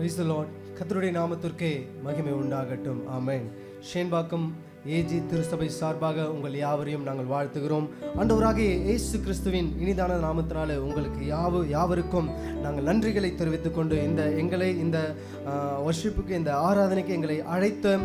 Praise the Lord. கர்த்தருடைய நாமத்திற்கே மகிமை உண்டாகட்டும். ஆமென். ஷேன்பாக்கம் ஏஜி திருச்சபை சார்பாக உங்கள் யாவரையும் நாங்கள் வாழ்த்துகிறோம். ஆண்டவராகிய இயேசு கிறிஸ்துவின் இனிதான நாமத்தினாலே உங்களுக்கு யாவருக்கும் நாங்கள் நன்றிகளை தெரிவித்துக் கொண்டு இந்த வர்ஷிப்புக்கு, இந்த ஆராதனைக்கு எங்களை அழைத்த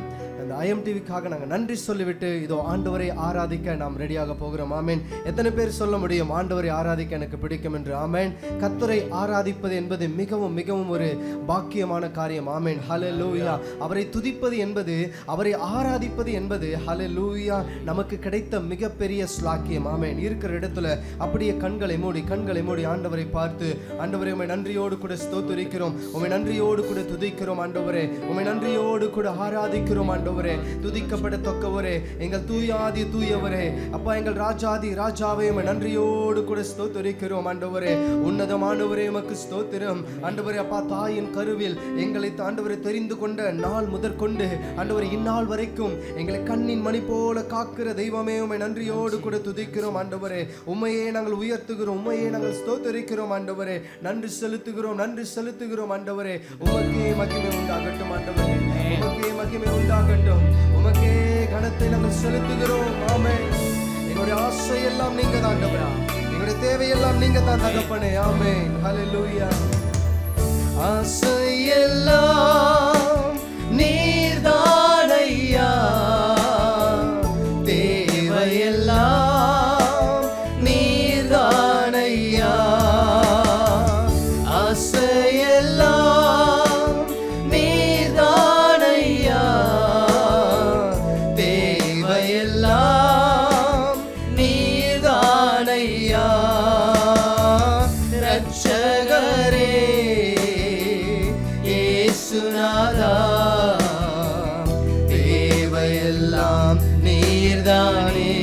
அந்த IMTVக்காக நாங்கள் நன்றி சொல்லிவிட்டு இதோ ஆண்டவரை ஆராதிக்க நாம் ரெடியாக போகிறோம். ஆமேன். எத்தனை பேர் சொல்ல முடியும் ஆண்டவரை ஆராதிக்க எனக்கு பிடிக்கும் என்று? ஆமேன். கர்த்தரை ஆராதிப்பது என்பது மிகவும் மிகவும் ஒரு பாக்கியமான காரியம். ஆமேன். ஹல்லேலூயா. அவரை துதிப்பது என்பது, அவரை ஆராதிப்பது என்பது ஹல்லேலூயா நமக்கு கிடைத்த மிகப்பெரிய ஸ்லாக்கியம். ஆமேன். இருக்கிற இடத்துல அப்படியே கண்களை மூடி ஆண்டவரை பார்த்து, ஆண்டவரே உம்மை நன்றியோடு கூட ஸ்தோத்திரிக்கிறோம், உம்மை நன்றியோடு கூட துதிக்கிறோம் ஆண்டவரே, உம்மை நன்றியோடு கூட ஆராதிக்கிறோம் ஆண்டவரே. துதிக்கப்படத்தக்கவரே, எங்கள் தூயாதி தூயவரே, அப்பா எங்கள் ராஜாதி ராஜாவே, உம்மை நன்றியோடு கூட ஸ்தோத்திரிக்கிறோம் ஆண்டவரே. உன்னதமானவரே உமக்கு ஸ்தோத்திரம் ஆண்டவரே. அப்பா தாயின் கருவில் எங்களை ஆண்டவரை தெரிந்து கொண்ட நாள் முதற்கொண்டு ஆண்டவரை இந்நாள் வரைக்கும் எங்களை கண்ணின் மணி போல காக்கிற தெய்வமே, உம்மை நன்றியோடு கூட துதிக்கிறோம் ஆண்டவரே. உம்மையே நாங்கள் உயர்த்துகிறோம், உம்மையே நாங்கள் ஸ்தோத்திரிக்கிறோம் ஆண்டவரே. நன்றி செலுத்துகிறோம் ஆண்டவரே. உமக்கே மகிமை உண்டாகட்டும் ஆண்டவரே, உமக்கே மகிமை உண்டாகட்டும், உமக்கே கனத்தை நாங்கள் செலுத்துகிறோம். ஆமென். எங்களுடைய ஆசை எல்லாம் நீங்க தான் ஆண்டவரே, எங்களுடைய தேவையெல்லாம் நீங்க தான் தகப்பனே. ஆமென். ஹல்லேலூயா. ஆசை எல்லாம் நீர்தான் ஐயா, தேவையெல்லாம் நீர்தான் ஐயா. ஆசை எல்லாம் நீர்தான் ஐயா, தேவையெல்லாம் நீர்தான் ஐயா. ரட்சகரே இயேசுநாதா, தேவையெல்லாம் நீர்தானே.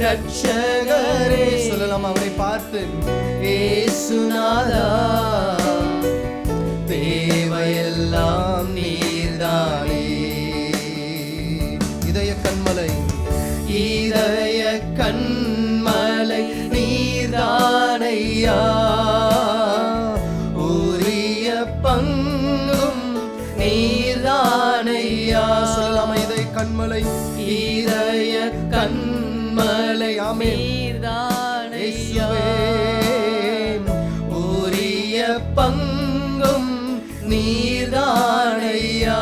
ரட்சகரே சொல்லலாம் அவரை பார்த்து, இயேசுநாதா, தேவையெல்லாம் நீர்தானே. இதய கண்மலை நீர்தானையா, உரிய பங்கும் நீர்தானையா. சொல்லலாமா? இதய கண்மலை ஆமென் நீர்தானையா, உரிய பங்கும் நீர்தானையா.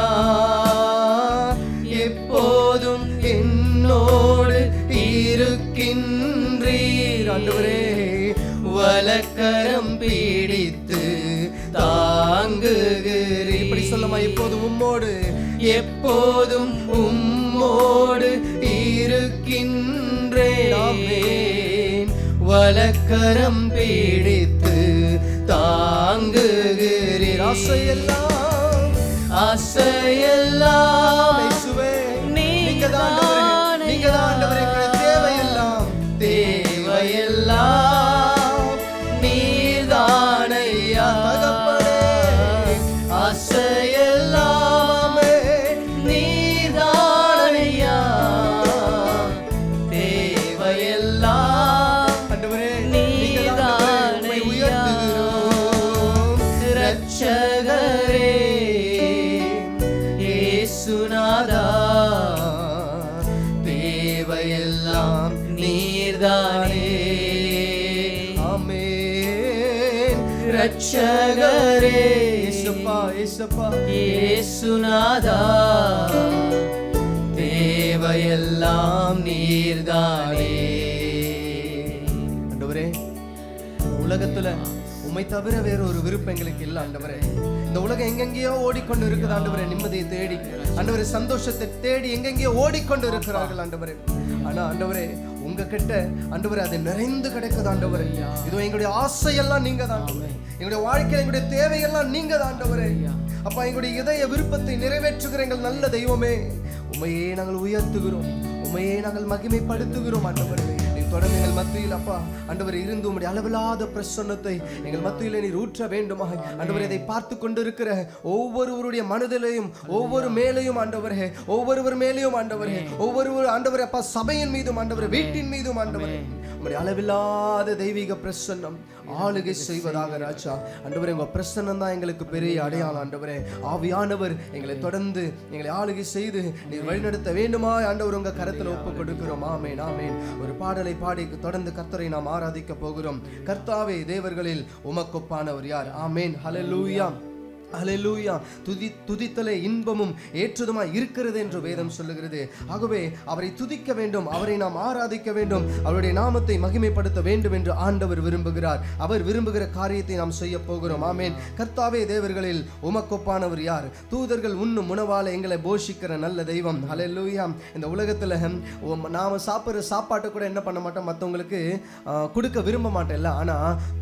எப்போதும் என்னோடு இருக்கின்றீர் ஆண்டவரே, வலக்கரம் பிடித்து தாங்குகிறீர். இப்படி சொல்லமா? எப்போதும் உம்மோடு இருக்கின்றேன், வலக்கரம் பிடித்து தாங்குகிறீர். ஆசையெல்லாம் நீங்க தான் ஆண்டவரே, தேவையெல்லாம் நீர்தானையா தகப்பனே. ஆசையெல்லாமே நீர்தானையா, தேவையெல்லாம் ஆண்டவரே நீர்தானை உயர்த்துகிறோம். ரட்சகரே இயேசுநாதா, தேவையெல்லாம் நீர்தானே. ஆமென். ரட்சகரே இயேசுப்பா இயேசுநாதா, தேவையெல்லாம் நீர்தானே. ஆண்டவரே, உலகத்துல உம்மை தவிர வேற ஒரு விருப்பம் எங்களுக்கு இல்லை ஆண்டவரே. இந்த உலகம் எங்கெங்கேயோ ஓடிக்கொண்டு இருக்குது ஆண்டவரே, நிம்மதியை தேடி ஆண்டவரே, சந்தோஷத்தை தேடி எங்கெங்கேயோ ஓடிக்கொண்டு இருக்கிறார்கள் ஆண்டவரே. ஆனா ஆண்டவரே, உங்ககிட்ட ஆண்டவரே அது நிறைந்து கிடைக்குது ஆண்டவரே. இதோ எங்களுடைய ஆசையெல்லாம் நீங்க தான் ஆண்டவரே, எங்களுடைய வாழ்க்கையில எங்களுடைய தேவையெல்லாம் நீங்க தான் ஆண்டவரே. அப்பா, எங்களுடைய இதய விருப்பத்தை நிறைவேற்றுகிற எங்கள் நல்ல தெய்வமே, உம்மையே நாங்கள் உயர்த்துகிறோம், உம்மையே நாங்கள் மகிமைப்படுத்துகிறோம் ஆண்டவரே. தொடர்ந்து எங்கள் மத்தியில் அப்பா ஆண்டவரே இருந்து உம்முடைய அளவில்லாத பிரசன்னத்தை எங்கள் மத்தியில் நீர் ஊற்ற வேண்டுமா ஆண்டவரே. இதை பார்த்து கொண்டிருக்கிற ஒவ்வொருவருடைய மனதிலையும் ஒவ்வொரு மேலையும் ஆண்டவரே, ஒவ்வொருவர் மேலையும் ஆண்டவரே, ஒவ்வொரு ஆண்டவரே அப்பா சபையின் மீதும் ஆண்டவரே, வீட்டின் மீதும் ஆண்டவரே உம்முடைய அளவில்லாத தெய்வீக பிரசன்னம் ஆளுகை செய்வதாக ராஜா. ஆண்டவரே, உங்க பிரசன்னம் தான் எங்களுக்கு பெரிய அடையாளம். ஆண்டவரே, ஆவியானவர் எங்களை தொடர்ந்து எங்களை ஆளுகை செய்து நீர் வழிநடத்த வேண்டுமா ஆண்டவர் உங்க கரத்தில் ஒப்பு கொடுக்கிறோம். ஆமேன், ஆமேன். ஒரு பாடலை பாடி தொடர்ந்து கர்த்தரை நாம் ஆராதிக்க போகிறோம். கர்த்தாவே, தேவர்களில் உமக்கொப்பானவர் யார்? ஆமேன். ஹல்லேலூயா, ஹல்லேலூயா. துதித்தலே இன்பமும் ஏற்றதுமாய் இருக்கிறது என்று வேதம் சொல்லுகிறது. ஆகவே அவரை துதிக்க வேண்டும், அவரை நாம் ஆராதிக்க வேண்டும், அவருடைய நாமத்தை மகிமைப்படுத்த வேண்டும் என்று ஆண்டவர் விரும்புகிறார். அவர் விரும்புகிற காரியத்தை நாம் செய்ய போகிறோம். ஆமேன். கர்த்தாவே, தேவர்களில் உமக்கொப்பானவர் யார்? தூதர்கள் உண்ணும் உணவால எங்களை போஷிக்கிற நல்ல தெய்வம். ஹல்லேலூயா. இந்த உலகத்துல நாம சாப்பிட்ற சாப்பாட்டை கூட என்ன பண்ண மாட்டோம், மற்றவங்களுக்கு கொடுக்க விரும்ப மாட்டேன்ல. ஆனா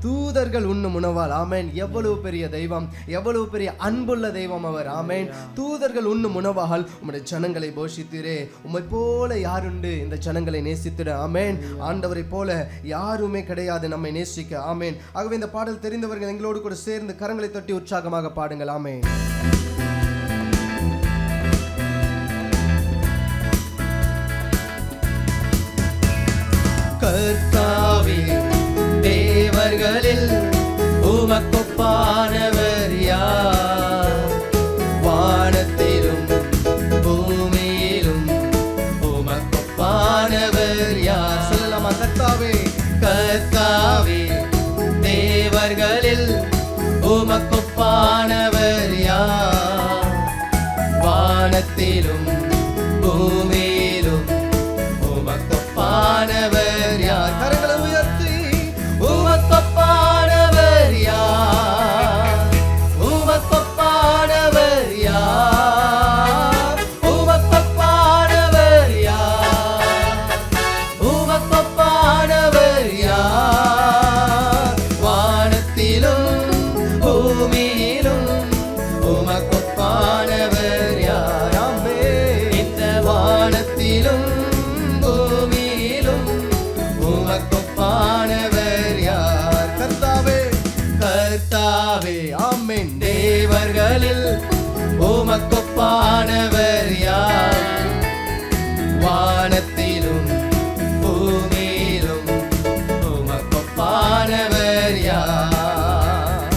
தூதர்கள் உண்ணும் உணவால், ஆமேன், எவ்வளவு பெரிய தெய்வம், எவ்வளவு பெரிய அன்புள்ள தெய்வம் அவர். ஆமேன். தூதர்கள் உண்ணும் உணவால் உம்முடைய ஜனங்களை போஷித்தீரே. உம்மை போல யாருண்டு இந்த ஜனங்களை நேசித்திட? ஆமேன். ஆண்டவரை போல யாருமே கிடையாது நம்மை நேசிக்க. ஆமேன். ஆகவே இந்த பாடல் தெரிந்தவர்கள் எங்களோடு கூட சேர்ந்து கரங்களை தட்டி உற்சாகமாக பாடுங்கள். ஆமேன். கர்த்தாவே, தேவர்களில் உமக்கொப்பானவர் யார்? வானத்திலும் பூமியிலும் உமக்கொப்பானவர் யார்? சொல்லலாமா? கர்த்தாவே, கர்த்தாவே, தேவர்களில் உமக்கொப்பானவர் யார்? வானத்திலும் பூமியிலும் உமக்கொப்பானவர் யார்? கரங்களை உயர்த்தி உமக்கொப்பானவர் யார்? உமக்கொப்பானவர் யார்? உமக்கொப்பானவர் யார்? உமக்கொப்பானவர் யார்? வானத்திலும் பூமியிலும் உமக்கொப்பானவர் யார்? ஆமென். இந்த வானத்திலும் பூமியிலும் உமக்கொப்பானவர் யார்? கர்த்தாவே, கர்த்தாவே, ஆமென். தேவர்களில் உமக்கொப்பானவர் யார்? வானத்திலும் பூமியிலும் உமக்கொப்பானவர் யார்?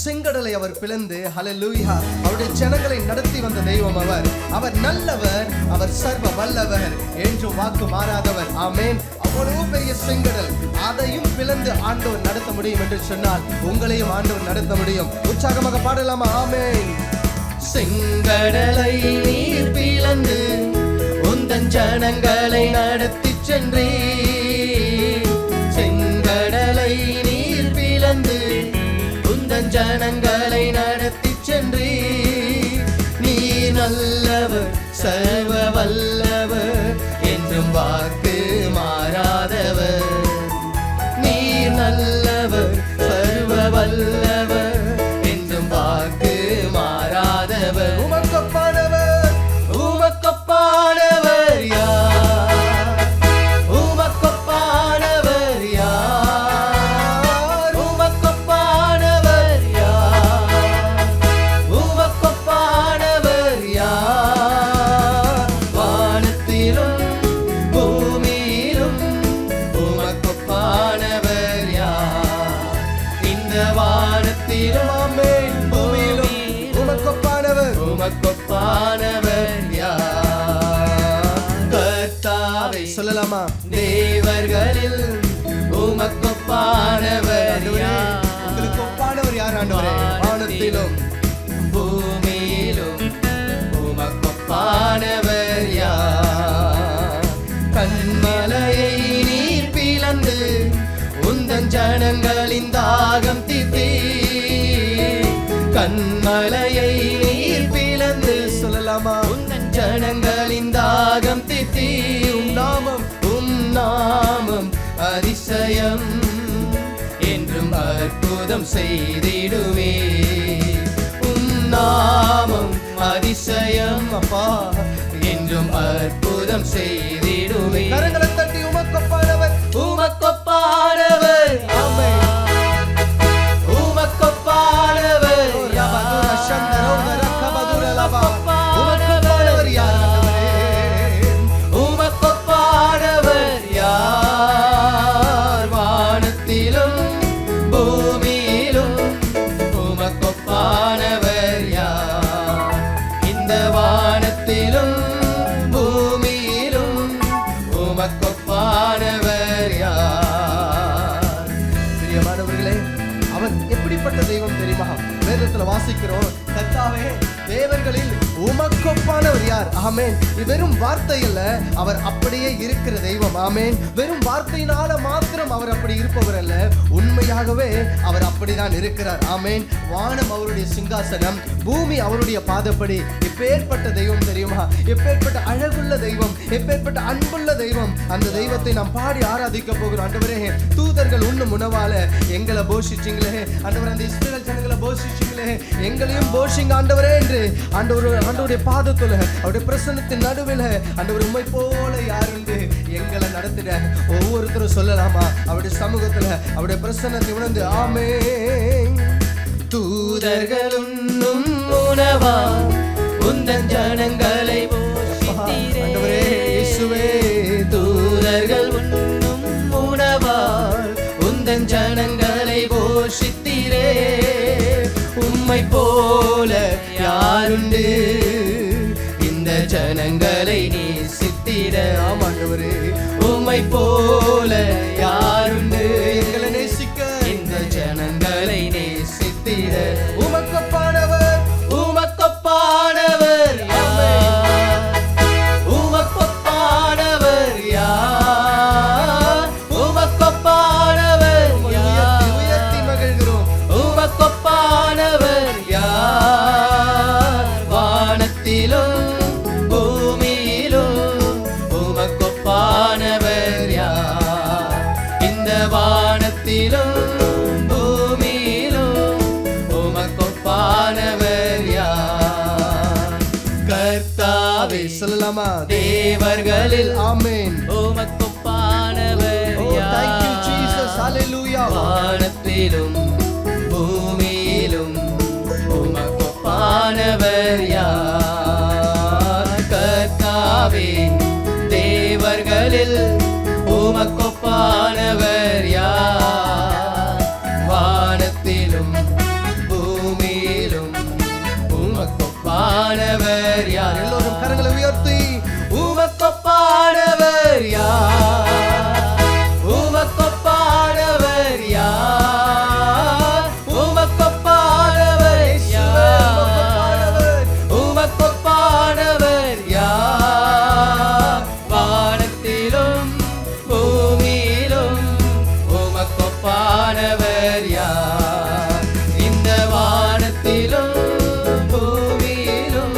செங்கடலை அவர் பிளந்து, ஹல்லேலூயா, அவருடைய ஜனங்களை நடத்தி வந்த தெய்வம் அவர். அவர் நல்லவர், அவர் சர்வ வல்லவர், என்றும் வாக்கு மாறாதவர். ஆமென். அவ்வளவு பெரிய செங்கடல், அதையும் பிளந்து ஆண்டவர் நடத்த முடியும் என்று சொன்னால் உங்களையும் ஆண்டவர் நடத்த முடியும். உற்சாகமாக பாடலாமா? ஆமென். செங்கடலை நீர் பிளந்து உந்தன் ஜனங்களை நடத்தி சென்றே. செங்கடலை நீர் பிளந்து உந்தன் ஜனங்களை நடத்தி சென்றே. நீ நல்லவர், சர்வ வல்லவர், என்றும் வாக்கு மாறாதவர். நீர் நல்லவர், சர்வ வல்லவர், என்றும் வாக்கு மாறாதவர். உமக்கொப்பானவர், உமக்கொப்பானவர் யார்? உமக்கொப்பானவர் யார்? உமக்கொப்பானவர் யார்? உமக்கொப்பானவர் யார்? வானத்திலும் பூமியிலும் உமக்கொப்பானவர் யார்? இந்த வானத்திலும், ஆமென், பூமியிலும் உமக்கொப்பானவர், உமக்கொப்பானவர் யார்? கர்த்தாவே, சொல்லலாமா? தேவர்களில் உமக்கொப்பானவர் யார்? உங்களுக்கு ஒப்பானவர் யார் ஆண்டவரே? வானத்திலும் பூமியிலும் உமக்கொப்பானவர் யார்? கன்மலையை நீர் பிளந்து உந்தன் ஜனங்களின் தாகம் தீர்த்தே. கன்மலையை நீர் பிளந்து, சொல்லலாமா? உந்தன் ஜனங்களின் தாகம் தீர்த்தே. உம் நாமம் அதிசயம், என்றும் அற்புதம் செய்திடுவே. உம் நாமம் அதிசயம் அப்பா, என்றும் அற்புதம் செய்திடுவே. கரங்களை தட்டி உமக்கொப்பானவர், உமக்கொப்பானவர், ஆமென். உமக்கொப்பானவர் உமக்கொப்பானவர் யார்? உமக்கொப்பானவர் யார்? எப்பேற்பட்ட தெய்வம் தெரியுமா? வேதத்துல வாசிக்கிறோம், கர்த்தாவே தேவர்களில் உமக்கொப்பானவர் யார்? ஆமென். வெறும் வார்த்தை இல்ல, அவர் அப்படியே இருக்கிற தெய்வம். ஆமென். வெறும் வார்த்தையினால மாத்திரம் அவர் அப்படி இருப்பவர் அல்ல, உண்மையாகவே அவர் அப்படிதான் இருக்கிறார். ஆமென். வானம் அவருடைய சிங்காசனம், பூமி அவருடைய பாதப்படி. எப்பேற்பட்ட தெய்வம் தெரியுமா? எப்பேற்பட்ட அழகுள்ள தெய்வம், எப்பேற்பட்ட அன்புள்ள தெய்வம். அந்த தெய்வத்தை நாம் பாடி ஆராதிக்க போகிறோம். ஆண்டவரே, தூதர்கள் உண்ணும் உணவால எங்களை போஷிச்சிங்களே ஆண்டவரே, அந்த இஸ்ரவேல் ஜனங்களை போஷிச்சிங்களே, எங்களையும் போஷிங்க ஆண்டவரே என்று ஆண்டவருடைய பாதத்துல, அவருடைய பிரசன்னத்தின் நடுவில் ஆண்டவர் உம்மை போல யாருண்டு எங்களை நடத்திட ஒவ்வொருத்தரும் சொல்லலாமா? அவருடைய சமூகத்துல அவருடைய பிரசன்னத்தை உணர்ந்து ஆமென். தூதர்கள் உண்ணும் உணவா உந்தன் ஜனங்களை போஷித்தீரே. இயேசுவே, தூதர்கள் உண்ணும் உணவா உந்தன் ஜனங்களை போஷித்தீரே. உம்மை போல யாருண்டு இந்த ஜனங்களை நேசித்திட. ஆமாண்டவரே, உம்மை போல யாருண்டு எங்களை நேசிக்க, இந்த ஜனங்களை நேசித்திட. உமக்கொப்பானவர், உமக்கொப்பானவர் யார்? உமக்கொப்பானவர் யார்? உமக்கொப்பானவர் யார்? உயர்த்தி மகிழ்கிறோம். உமக்கொப்பானவர் யார்? வானத்திலும் பூமியிலும் உமக்கொப்பானவர் யார்? இந்த வானத்திலும் பூமியிலும் உமக்கொப்பானவர் யார்? கர்த்தாவே, சொல்லலாமா? தேவர்களில் ஆமென் உமக்கொப்பானவர் யார்? Thank you Jesus, hallelujah. வானத்திலும் பூமியிலும் உமக்கொப்பானவர் யார்? கர்த்தாவே, தேவர்களில் உமக்கொப்பானவர் யார்? வானத்திலும் பூமியிலும் உமக்கொப்பானவர் யார்? எல்லோரும் கரங்களை உயர்த்தி உமக்கொப்பானவர் யார்? உமக்கொப்பானவர் யார்? உமக்கொப்பானவர் யார்? உமக்கொப்பானவர் யார்? வானத்திலும் பூமியிலும் உமக்கொப்பானவர் யார்? இந்த வானத்திலும் பூமியிலும்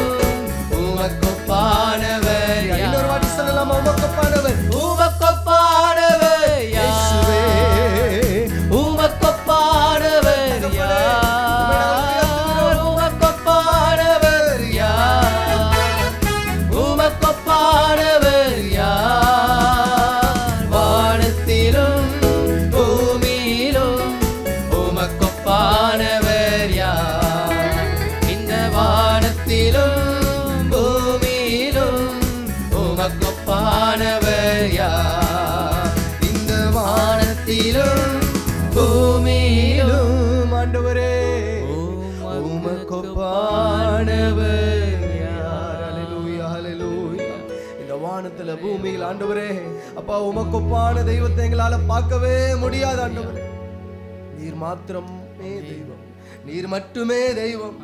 உமக்கொப்பானவர் யார்? இன்னொரு வாட்டி சொல்லலாமா? உமக்கொப்பானவர், உமக்கொப்பானவர் இயேசுவே, உமக்கொப்பானவர் யார்? உமக்கொப்பானவர் யார்? உமக்கொப்பானவர் யார்? வானத்திலும் பூமியிலும் உமக்கொப்பானவர் யார்? இந்த வானத்திலும் பூமியிலும் உமக்கொப்பானவர் யார்? இந்த வானத்திலும் பூமியிலும் ஆண்டவரே உமக்கொப்பானவர் யார்? ஹல்லேலூயா, ஹல்லேலூயா. இந்த வானத்துல பூமியில் ஆண்டவரே, அப்பா, உமக்கொப்பான தெய்வத்தை எங்களால பார்க்கவே முடியாது ஆண்டவரே. நீர் மாத்திரமே தெய்வம், நீர் மட்டுமே தெய்வம்.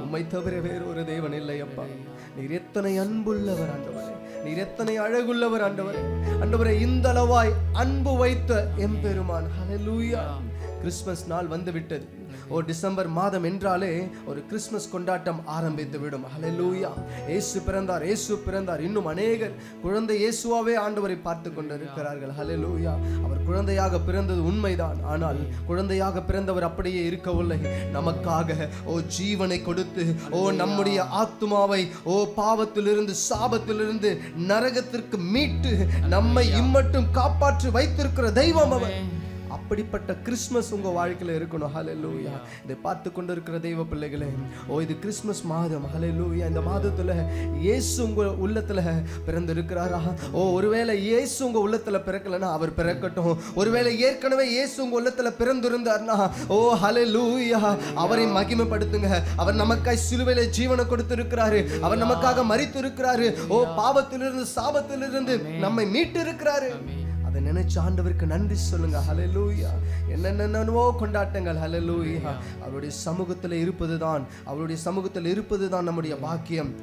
உம்மை தவிர வேறு ஒரு தேவன் இல்லை அப்பா. நீர் எத்தனை அன்புள்ளவர் ஆண்டவரே, நீர் எத்தனை அழகுள்ளவர் ஆண்டவரே. ஆண்டவரே, இந்த அளவாய் அன்பு வைத்த எம்பெருமான். ஹல்லேலூயா. கிறிஸ்மஸ் நாள் வந்து விட்டது. டிசம்பர் மாதம் என்றாலே ஒரு கிறிஸ்மஸ் கொண்டாட்டம் ஆரம்பித்து விடும். ஹல்லேலூயா. இயேசு பிறந்தார், இயேசு பிறந்தார். இன்னும் அநேகர் குழந்தை இயேசுவாவே ஆண்டவரை பார்த்து கொண்டிருக்கிறார்கள். ஹல்லேலூயா. அவர் குழந்தையாக பிறந்தது உண்மைதான், ஆனால் குழந்தையாக பிறந்தவர் அப்படியே இருக்கவில்லை. நமக்காக ஜீவனை கொடுத்து நம்முடைய ஆத்துமாவை பாவத்திலிருந்து, சாபத்திலிருந்து, நரகத்திற்கு மீட்டு நம்மை இம்மட்டும் காப்பாற்றி வைத்திருக்கிற தெய்வம் அவர். அப்படிப்பட்ட கிறிஸ்மஸ் உங்க வாழ்க்கையில இருக்கணும். ஹல்லேலூயா. இதை பார்த்து கொண்டிருக்கிற தெய்வ பிள்ளைகளே, இது கிறிஸ்மஸ் மாதம். ஹல்லேலூயா. இந்த மாதத்துல இயேசு உங்க உள்ளத்துல பிறந்திருக்கிறாரா? ஒருவேளை இயேசு உங்க உள்ளத்துல பிறக்கலன்னா அவர் பிறக்கட்டும். ஒருவேளை ஏற்கனவே இயேசு உங்க உள்ளத்துல பிறந்திருந்தார்னா ஹல்லேலூயா, அவரை மகிமைப்படுத்துங்க. அவர் நமக்காய் சிலுவையில ஜீவனை கொடுத்திருக்கிறாரு. அவர் நமக்காக மரித்து இருக்கிறாரு. பாவத்திலிருந்து, சாபத்திலிருந்து நம்மை மீட்டு இருக்கிறாரு. அதை நினைச்சு ஆண்டவருக்கு நன்றி சொல்லுங்க. ஹல்லேலூயா. என்னென்னவோ கொண்டாட்டங்கள். ஹல்லேலூயா. அவருடைய சமூகத்தில் இருப்பதுதான், அவருடைய சமூகத்தில் இருப்பதுதான் நம்முடைய பாக்கியம்.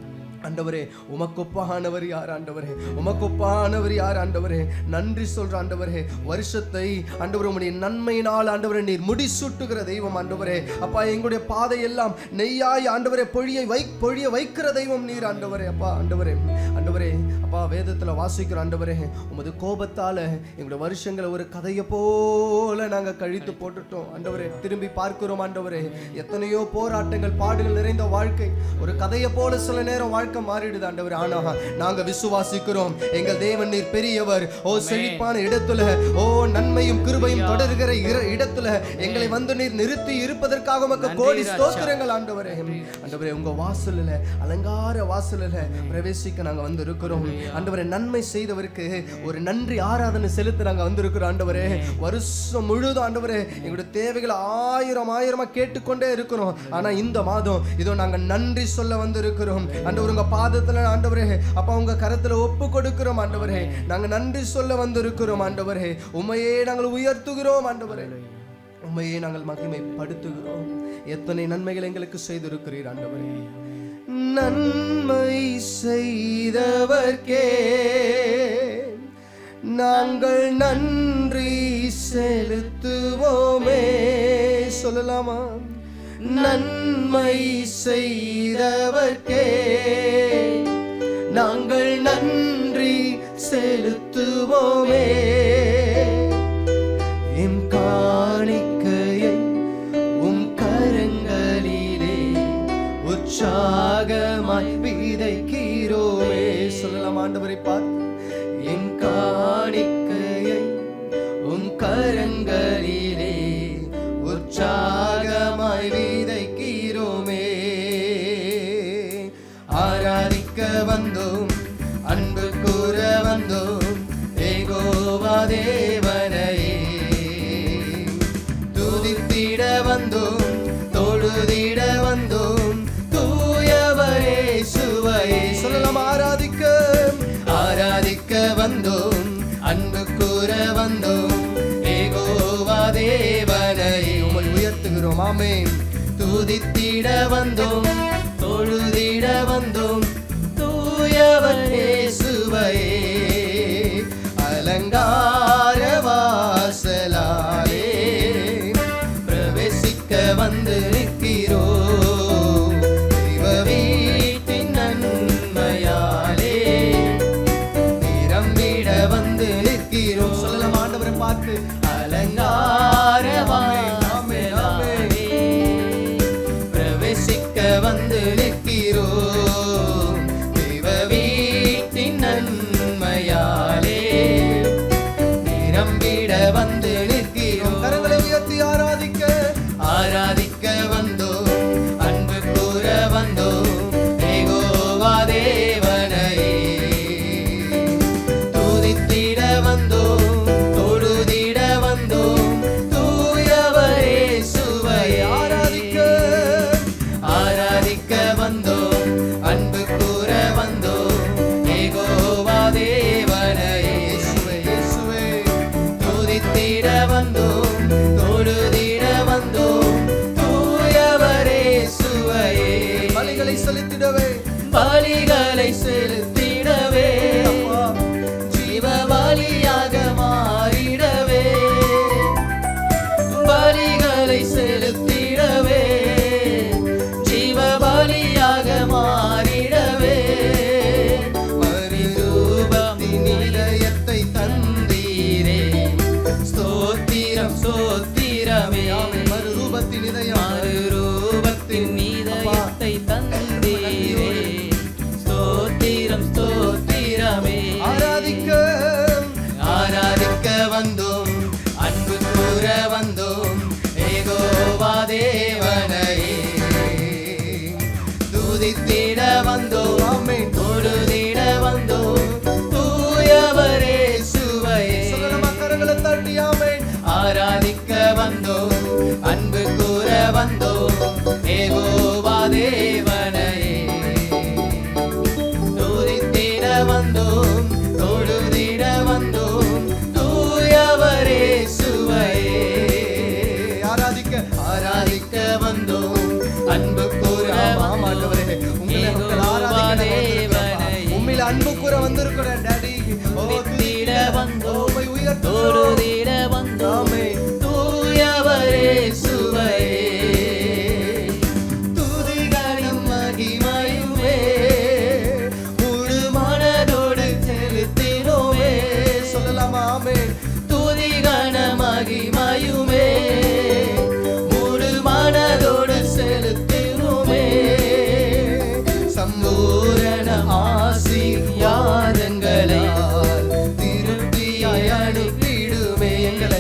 ஆண்டவரே, உமக்கொப்பானவர் யார் ஆண்டவரே, உமக்கொப்பானவர் யார் ஆண்டவரே. நன்றி சொல்ற ஆண்டவரே. வருஷத்தை ஆண்டவரே உம்முடைய நன்மையினால் ஆண்டவரே நீர் முடிசூட்டுகிற தெய்வம் ஆண்டவரே. அப்பா, எங்களுடைய பாதையெல்லாம் நெய்யாய் ஆண்டவரே பொழிய வைக்கிற தெய்வம் நீர் ஆண்டவரே. அப்பா ஆண்டவரே, ஆண்டவரே அப்பா, வேதத்துல வாசிக்கிற ஆண்டவரே, உமது கோபத்தால எங்களுடைய வருஷங்களை ஒரு கதையை போல நாங்க கழித்து போட்டுட்டோம் ஆண்டவரே. திரும்பி பார்க்கிறோம் ஆண்டவரே, எத்தனையோ போராட்டங்கள் பாடுகள் நிறைந்த வாழ்க்கை ஒரு கதையை போல சில நேரம் வாழ்க்கை மாறிடுது ஆண்டவரே. ஆனா நாங்க விசுவாசிக்கிறோம், எங்கள் தேவன் நீர் பெரியவர். ஓ செழிப்பான இடத்துல, ஓ நன்மையும் கிருபையும் தொடர்கிற இடத்துல எங்களை வந்து நீர் நிறுத்தி இருப்பதற்காக உமக்கு கோடி ஸ்தோத்திரங்கள் ஆண்டவரே. ஆண்டவரே, உங்க வாசல்ல, அலங்கார வாசல்ல பிரவேசிக்க நாங்க வந்து இருக்கிறோம் ஆண்டவரே. நன்மை செய்தவருக்கு ஒரு நன்றி ஆராதனை செலுத்த நாங்க வந்திருக்கிறோம் ஆண்டவரே. வருஷம் முழுதும் ஆண்டவரே எங்களுடைய தேவைகளை ஆயிரமா கேட்டுக்கொண்டே இருக்கிறோம். ஆனா இந்த மாதம் இதோ நாங்க நன்றி சொல்ல வந்து இருக்கிறோம் ஆண்டவரே. உங்க பாதத்துல ஆண்டவரே, அப்பா உங்க கரத்துல ஒப்பு கொடுக்கிறோம் ஆண்டவரே. நாங்க நன்றி சொல்ல வந்து இருக்கிறோம் ஆண்டவரே. உம்மையே நாங்கள் உயர்த்துகிறோம் ஆண்டவரே. உம்மையே நாங்கள் மகிமைப்படுத்துகிறோம். எத்தனை நன்மைகள் எங்களுக்கு செய்திருக்கிறீர் ஆண்டவரே. நன்மை செய்தவர்க்கே நாங்கள் நன்றி செலுத்துவோமே. சொல்லலாமா? நன்மை செய்தவர்க்கே நாங்கள் நன்றி செலுத்துவோமே. எம் காணிக்கையை உம் கரங்களிலே உற்சாகமாய் விதைக்கிறோமே. சொல்லலாம் ஆண்டவரை பார்த்து. என் காணிக்கையை உம் கரங்களிலே உற்சாகமாய் விதைக்கிறோமே. ஆராதிக்க வந்தோம், அன்பு கூற வந்தோம் யெகோவா தேவனையே. துதித்திட வந்தோம், தொழுதிட வந்தோம் தூயவரே சுவையே. சொல்லலாம் ஆராதிக்க வந்தோம், அன்பு கூற வந்தோம் யெகோவா தேவனையே. உம்மை உயர்த்துகிறோம். ஆமென். துதித்திட வந்தோம், தொழுதிட வந்தோம் தூயவர் இயேசுவையே. அலங்கார வாசலாலே பிரவேசிக்க வந்து நிற்கிறோம். தெய்வ வீட்டின் நன்மையாலே நிரம்பிட வந்து நிற்கிறோம். சொல்லலாம் ஆண்டவரை பார்த்து. அலங்கார பிரவேசிக்க வந்து நிற்கிறோம். தெய்வ வீட்டின் நன்மையாலே நிரம்பிட வந்து நிற்கிறோம். கரங்களை உயர்த்தி ஆராதிக்க வந்தோம், அன்பு கூற வந்தோம் யெகோவா தேவனையே. துதித்திட வந்தோம், தொழுதிட வந்தோம் தூயவர் இயேசுவையே. ஆராதிக்க வந்தோம், அன்பு கூற வந்தோம் யெகோவா தேவனையே. இயேசுவே. துதித்திட வந்தோம், தொழுதிட வந்தோம் தூயவர் இயேசுவையே. பலிகளை செலுத்திடவே, பலிகளை செலுத்திடவே, ஜீவ பலியாக மாறிடவே, பலிகளை செலுத்திடவே, ஜீவ பலியாக மாறிடவே. மறுரூபத்தின் இதயத்தை தந்தீரே, ஸ்தோத்திரம் ஸ்தோத்திரமே. மறுரூபத்தின் இதயத்தை தந்தீரே, ஸ்தோத்திரம் தொழுதிட வந்தோம் தூயவரே சுவையே துதிகளும் மகிமையுமே முழு மனதோடு செலுத்தினோமே. சொல்லலாமா? ஆமென். துதிகன மகிமையுமே முழு மனதோடு செலுத்தினோமே. சம்பூரண ஆசீர்வாதங்களை திருப்தியாய் அனுப்பிடுமே.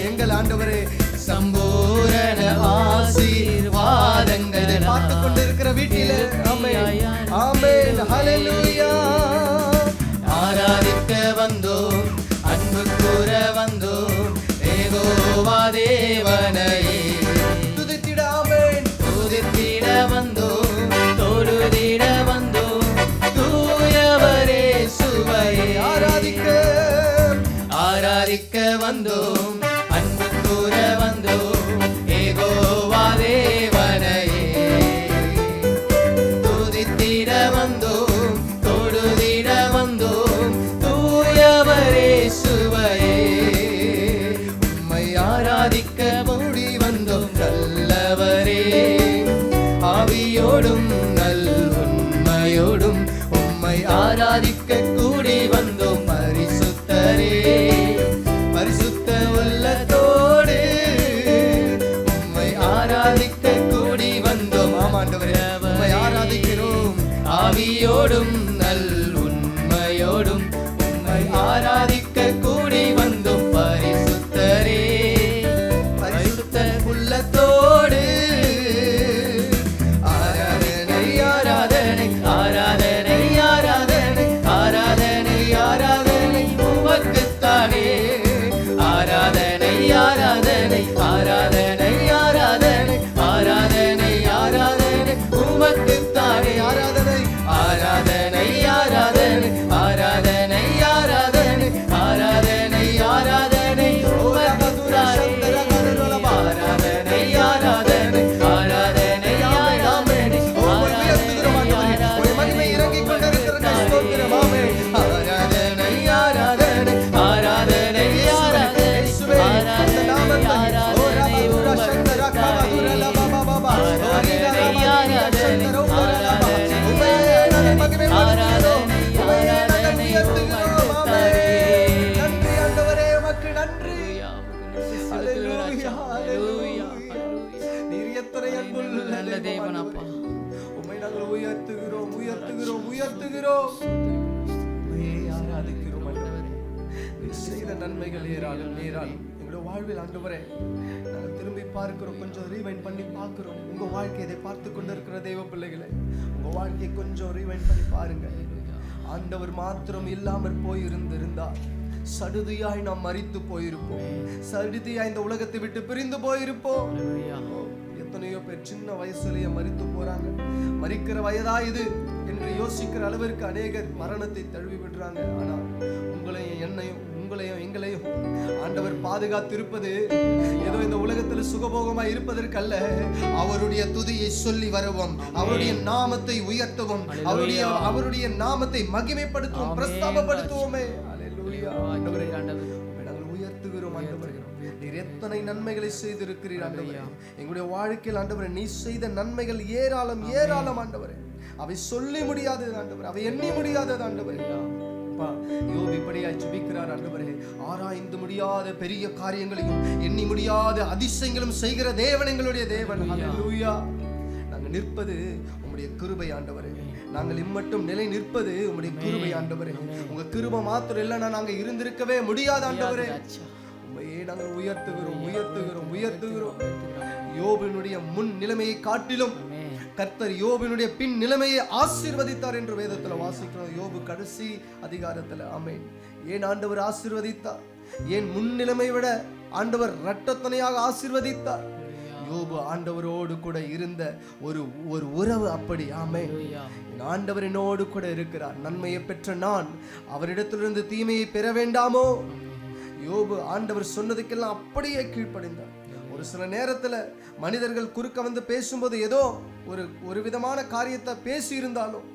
எங்கள் ஆண்டவரே சம்பூரண ஆசீர்வாதங்களை பார்த்து கொண்டிருக்கிற வீட்டில ஆமென் ஆமென் ஹல்லேலூயா. ஆராதிக்க வந்தோம் அன்பு கூற வந்தோம் யெகோவா தேவனையே துதித்திட ஆமென் துதித்திட வந்தோம் தொழுதிட வந்தோம் தூயவரே சுவையே ஆராதிக்க வந்தோம் அன்பு கூற வந்தோம் யெகோவா தேவனையே துதித்திட வந்தோம் தொழுதிட வந்தோம் தூயவரே சுவையே. உம்மை ஆராதிக்க மூடி வந்தோம் நல்லவரே ஆவியோடும் நல் உண்மையோடும் உம்மை ஆராதிக்க கூடி வந்தோம் பரிசுத்தரே பரிசுத்த உள்ளத்தோடு உம்மை ஆராதிக்க கூடி வந்தோம். ஆமாண்டவரே உம்மை ஆராதிக்கிறோம் ஆவியோடும் நல் உண்மையோடும் உம்மை ஆராதிக்க கூடி வந்தோம் பரிசுத்தரே பரிசுத்த உள்ளத்தோடு ஆராதனை ஆராதனை ஆராதனை ஆராதனை ஆராதனை ஆராதனை உமக்குத்தானே ஆராதனை ஆராதனை ஆராதனை ஆராதனை ஆராதனை ஆராதனை உமக்குத்தானே ஆராதனை ஆராதனை ஆராதனை ஆராதனை ஆராதனை ஆராதனை ஆராதனை உமக்குத்தானே ஆராதனை ஆராதனை ஆராதனை ஆராதனை மகிமை இறங்கிக் கொண்டிருக்கிற ஸ்தோத்திரம் ஆமென். ஆராதனை ஆராதனை ஆராதனை ஆராதனை அந்த நாமத்தை ஓ ரபா சந்தர கபதுர லபா பாபா ஓரி ரபா சந்தர ஓரலபா உம்மே நாங்கள் மகிமைப்படுத்துகிறோம் உம்மே நாங்கள் உயர்த்துகிறோம் ஆமென். நன்றி ஆண்டவரே உமக்கு நன்றி. ஹல்லேலூயா ஹல்லேலூயா. நீர் எத்தனை அன்புள்ள நல்ல தேவன் அப்பா. உம்மை நாங்கள் உயர்த்துகிறோம் உயர்த்துகிறோம் உயர்த்துகிறோம் உம்மையே ஆராதிக்கிறோம் ஆண்டவரே. நீர் செய்த நன்மைகள் ஏராளம் ஏராளம் எங்களுடைய வாழ்வில் ஆண்டவரே. நாங்கள் திரும்பி பார்க்கிறோம் கொஞ்சம் ரீவைண்ட் பண்ணி பார்க்கிறோம் உங்க வாழ்க்கை இதை பார்த்து கொண்டிருக்கிற தெய்வ பிள்ளைகளை உங்க வாழ்க்கையை கொஞ்சம் ரீவைண்ட் பண்ணி பாருங்க. ஆண்டவர் மாத்திரம் இல்லாமல் போயிருந்திருந்தால் சடுதியாய் நாம் மரித்து போயிருப்போம். சடுதியாய் இந்த உலகத்தை விட்டு பிரிந்து போயிருப்போம். எத்தனையோ பேர் சின்ன வயசுலயே மரித்து போறாங்க. மரிக்கிற வயதா இது என்று யோசிக்கிற அளவிற்கு அநேகர் மரணத்தை தழுவி விடுறாங்க. ஆனால் உங்களையும் என்னையும் உங்களையும் எங்களையும் ஆண்டவர் பாதுகாத்திருப்பது ஏதோ இந்த உலகத்தில் சுகபோகமா இருப்பதற்கல்ல. அவருடைய துதியை சொல்லி வரவும் அவருடைய நாமத்தை உயர்த்தவும் அவருடைய நாமத்தை மகிமைப்படுத்துவோம் பிரஸ்தாபப்படுத்துவோமே. அல்லேலூயா. ஆண்டவரே நாங்கள் உயர்த்துகிறோம் ஆண்டவரே. நீர் எத்தனை நன்மைகளை செய்திருக்கிறீர் ஆண்டவரே. எங்களுடைய வாழ்க்கையில் ஆண்டவரே நீ செய்த நன்மைகள் ஏராளம் ஏராளம் ஆண்டவரே. அவை சொல்லி முடியாதது ஆண்டவரே, அவை எண்ணி முடியாதது ஆண்டவரே. யோபு இப்படியாய் ஜெபிக்கிறார் ஆண்டவரே. ஆராய்ந்து முடியாத பெரிய காரியங்களையும் எண்ணி முடியாத அதிசயங்களும் செய்கிற தேவன் எங்களுடைய தேவன். ஹல்லேலூயா. நாங்கள் நிற்பது உம்முடைய கிருபை ஆண்டவரே. நாங்கள் இம்மட்டும் நிலை நிற்பது உம்முடைய கிருபை ஆண்டவரே. உங்க கிருபை மாத்திரம் இல்லைன்னா நாங்க இருந்திருக்கவே முடியாது ஆண்டவரே. உம்மையே நாங்கள் உயர்த்துகிறோம் உயர்த்துகிறோம் உயர்த்துகிறோம். யோபினுடைய முன் நிலைமையை காட்டிலும் கர்த்தர் யோபினுடைய பின் நிலைமையை ஆசீர்வதித்தார் என்று வேதத்துல வாசிக்கிறோம். யோபு கடைசி அதிகாரத்துல. ஆமென். ஏன் ஆண்டவர் ஆசீர்வதித்தார்? ஏன் முன் நிலைமை விட ஆண்டவர் இரட்டத்தனையாக ஆசீர்வதித்தார்? யோபு ஆண்டவரோடு கூட இருந்த ஒரு உறவு அப்படி. ஆமென். ஆண்டவர் என்னோடு கூட இருக்கிறார். நன்மையை பெற்ற நான் அவரிடத்திலிருந்து தீமையை பெற வேண்டாமோ? யோபு ஆண்டவர் சொன்னதுக்கெல்லாம் அப்படியே கீழ்ப்படிந்தார். ஒரு சில நேரத்துல மனிதர்கள் குறுக்க வந்து பேசும்போது ஏதோ ஒரு விதமான காரியத்தை பேசி இருந்தாலும்,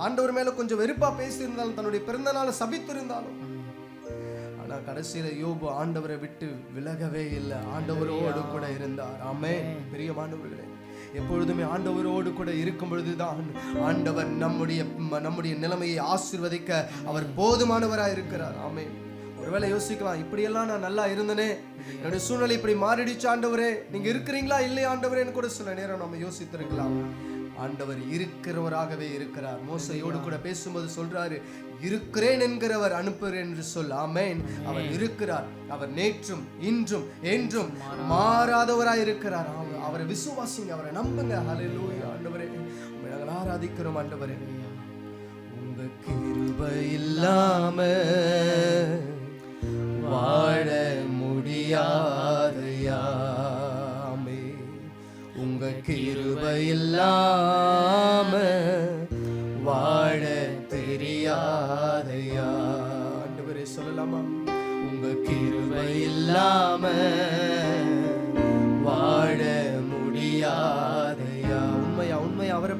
ஆண்டவர் மேல கொஞ்சம் வெறுப்பா பேசி இருந்தாலும், தன்னுடைய பிறந்த நாளை சபித்திருந்தாலும், நான் கடைசியில யோபு ஆண்டவரை விட்டு விலகவே இல்லை, ஆண்டவரோடு கூட இருந்தார். ஆமென். பிரியமானவர்களே, எப்பொழுதுமே ஆண்டவரோடு கூட இருக்கும் பொழுதுதான் ஆண்டவர் நம்முடைய நிலைமையை ஆசீர்வதிக்க அவர் போதுமானவராக இருக்கிறார். ஆமென். ஒருவேளை யோசிக்கலாம், இப்படியெல்லாம் நான் நல்லா இருந்தனே, என்னுடைய சூழ்நிலை இப்படி மாறிடுச்சு ஆண்டவரே, நீங்க இருக்கிறீங்களா இல்லையா ஆண்டவரேன்னு கூட சில நேரம் நம்ம யோசித்திருக்கலாம். ஆண்டவர் இருக்கிறவராகவே இருக்கிறார். மோசையோடு கூட பேசும்போது சொல்றாரு, இருக்கிறேன் என்கிறவர் அனுப்புகிறேன் என்று சொல். ஆமென். அவர் இருக்கிறார். அவர் நேற்றும் இன்றும் என்றும் மாறாதவராய் இருக்கிறார். அவரை விசுவாசிங்க, அவரை நம்புங்க. ஹல்லேலூயா. ஆண்டவரே, உம்மை நாங்கள் ஆராதிக்கிறோம். ஆண்டவரே, உங்க கிருபை இல்லாம வாழ முடியாதையா, உங்க கிருபை இல்லாம வாழ தெரியாதையா. ஆண்டவரே சொல்லலாமா? உங்க கிருபை இல்லாம வாழ முடியாதையா. உண்மையா உண்மையா அவரை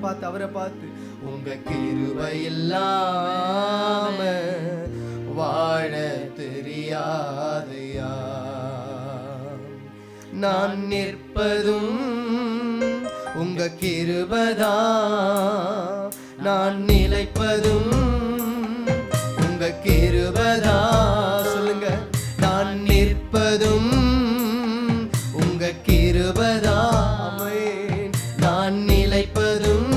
பார்த்து உங்க கிருபை இல்லாம வாழ தெரியாதையா. நான் நிற்பதும் உங்க கிருபைதா, நான் நிலைப்பதும் உங்க கிருபைதா. சொல்லுங்க, நான் நிற்பதும் உங்க கிருபைதா, நான் நிலைப்பதும்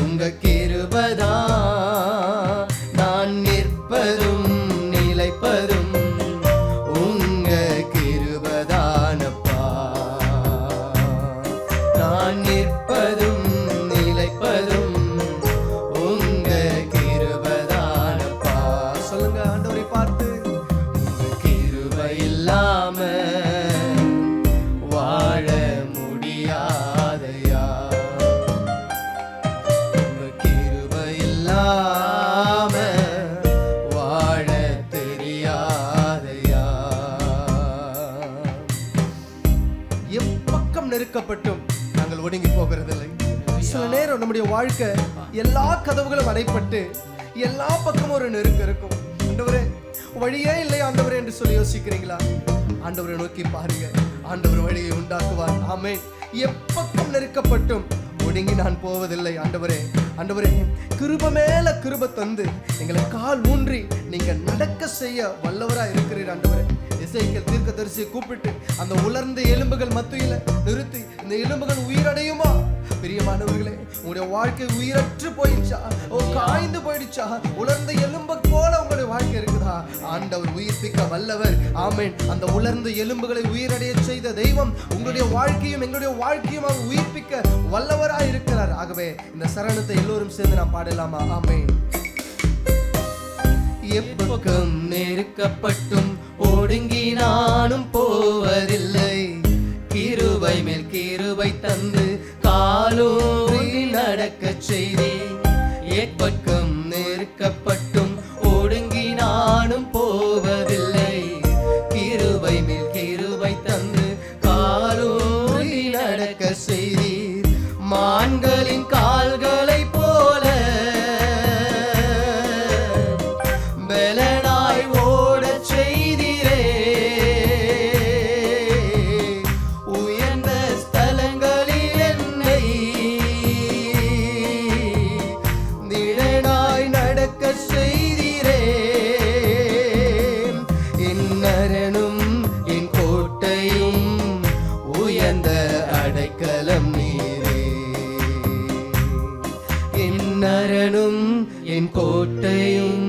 உங்க கிருபைதா, நான் நிற்பதும் நிலைப்பதும் உங்க கிருபைதானப்பா, நான் நிற்பதும் நிலைப்பதும் உங்க கிருபைதானப்பா. சொல்லுங்க ஆண்டவரை பார்த்து, உங்க கிருபை இல்லாம வாழ முடியாதையா, உங்க கிருபை இல்லாம வாழ தெரியாதையா. எப்பக்கம் நெருக்கப்பட்டும் நாங்கள் ஒடுங்கி போகிறதில்லை. சில நேரம் நம்முடைய வாழ்க்கை எல்லா கதவுகளும் அடைப்பட்டு எல்லா பக்கமும் ஒரு நெருக்கம் இருக்கும். ஆண்டவரே, வழியே இல்லை ஆண்டவரே என்று சொல்லி யோசிக்கிறீங்களா? ஆண்டவரை நோக்கி பாருங்க, ஆண்டவர் வழியை உண்டாக்குவார். ஆமென். எப்பக்கம் நெருக்கப்பட்டும் ஒடுங்கி நான் போவதில்லை. ஆண்டவரே, ஆண்டவரே, கிருபை மேல கிருபை தந்து எங்களை கால் ஊன்றி நீங்க நடக்க செய்ய வல்லவரா இருக்கிறீர். ஆண்டவரே, எசேக்கியேல் தீர்க்கதரிசியை கூப்பிட்டு அந்த உலர்ந்த எலும்புகள் மத்தியில நிறுத்தி, இந்த எலும்புகள் உயிரடையுமா? பிரியமானவர்களே, உங்களுடைய வாழ்க்கை உயிரற்று போயிடுச்சா? காய்ந்து போயிடுச்சா? உலர்ந்த எலும்பு போல உங்களுடைய வாழ்க்கை இருக்குதா? ஆண்டவர் உயிர்ப்பிக்க வல்லவர். ஆமென். அந்த உலர்ந்த எலும்புகளை உயிரடைய செய்த தெய்வம் உங்களுடைய வாழ்க்கையும் எங்களுடைய வாழ்க்கையும் அவர் உயிர்ப்பிக்க வல்லவராய் இருக்கிறார். ஆகவே இந்த சரணத்தை எல்லோரும் சேர்ந்து நாம் பாடலாமா? ஆமென். எப்பக்கம் நெருக்கப்பட்டும் ஒடுங்கி நானும் போவதில்லை, கிருபை மேல் கிருபை தந்து காலூன்றி நடக்க செய்தி. எப்பக்கம் நெருக்கப்பட்டும் ஒடுங்கி நானும் போவதில்லை, கிருபை மேல் கிருபை தந்து காலூன்றி நடக்க செய்தீர். மான்களின் கால்களை போல பெலனாய் ஓடச் செய்தீரே, உயர்ந்த ஸ்தலங்களில் என்னை திடனாய் நடக்க செய்தீரே. என் அரணும் என் கோட்டையும் உயர்ந்த அடைக்கலம் நீரே, என் அரணும் என் கோட்டையும்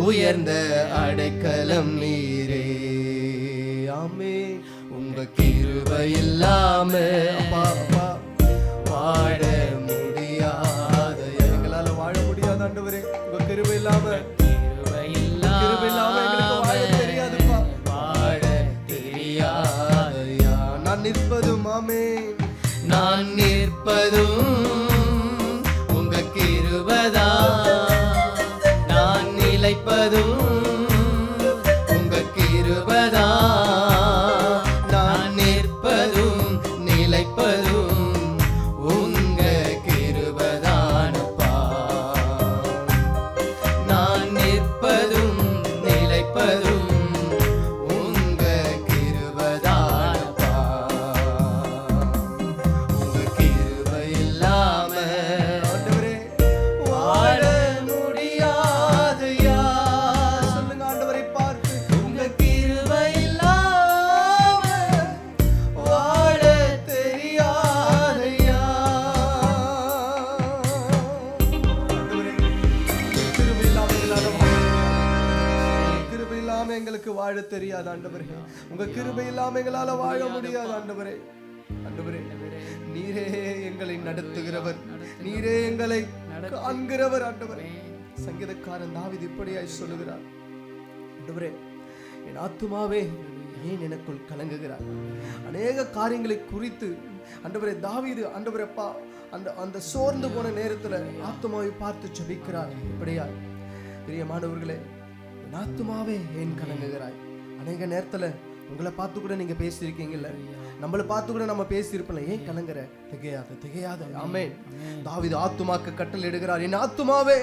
உயர்ந்த அடைக்கலம் நீரே. ஆமே. உங்க கிருபை இல்லாம அப்பா அப்பா வாழ முடியாத, எங்களால வாழ முடியாது ஆண்டவரே. உங்க கிருபை இல்லாம எங்களுக்கு வாழ தெரியாதுப்பா, வாழ தெரியாதையா. நான் நிற்பதும் ஆமே, நான் நிற்பதும் உங்க கிருபைதா, நான் நிலைப்பதும் உங்க கிருபைதா, நான் நிற்பதும் நிலைப்பதும் உங்க கிருபைதானப்பா, நான் நிற்பதும் நிலைப்பதும் எங்களுக்கு வாழ தெரியாது ஆண்டவரே. உங்க கிருபை இல்லாம எங்களால வாழ முடியாது ஆண்டவரே. ஆண்டவரே, நீரே எங்களை நடத்துகிறவர், நீரே எங்களை காண்கிறவர் ஆண்டவரே. சங்கீதக்காரன் தாவீது இப்படியாய் சொல்லுகிறார், ஆண்டவரே என் ஆத்துமாவே ஏன் எனக்குள் கலங்குகிறார். அநேக காரியங்களை குறித்து ஆண்டவரே தாவீது ஆண்டவரே அப்பா அந்த சோர்ந்து போன நேரத்துல ஆத்துமாவை பார்த்து ஜெபிக்கிறார். இப்படியா பிரியமானவர்களே, என் ஆத்துமாவே ஏன் கலங்குகிறாய். அநேக நேரத்துல உங்களை பார்த்து கூட நீங்க பேசியிருக்கீங்கல்ல, நம்மளை பார்த்து கூட நம்ம பேசியிருப்போம், ஏன் கலங்குற, திகையாத. ஆமென். தாவீது ஆத்துமாக்கு கட்டளை இடுகிறார், என் ஆத்துமாவே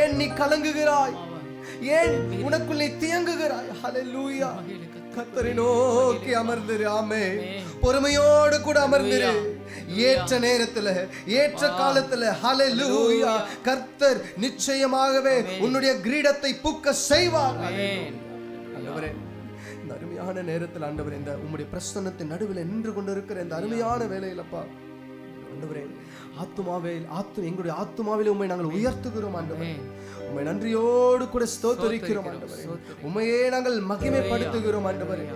ஏன் நீ கலங்குகிறாய், ஏன் உனக்குள் நீ தியங்குகிறாய். ஹல்லேலூயா. கர்த்தரை நோக்கி அமர்ந்திரு. ஆமென். பொறுமையோடு கூட அமர்ந்திரு. ஏற்ற நேரத்துல ஏற்ற காலத்துல ஹல்லேலூயா கர்த்தர் நிச்சயமாகவே உன்னுடைய கிரீடத்தை பூக்க செய்வார். ஆண்டவரே, இந்த அருமையான நேரத்தில் ஆண்டவரே, இந்த உம்முடைய பிரசன்னத்தின் நடுவில் நின்று கொண்டிருக்கிற இந்த அருமையான வேளையிலப்பா ஆண்டவரே, எங்களுடைய ஆத்துமாவிலே உம்மை நாங்கள் உயர்த்துகிறோம் ஆண்டவரே. உம்மை நன்றியோடு கூட ஸ்தோத்திரிக்கிறோம் ஆண்டவரே. உம்மையே நாங்கள் மகிமைப்படுத்துகிறோம் ஆண்டவரே.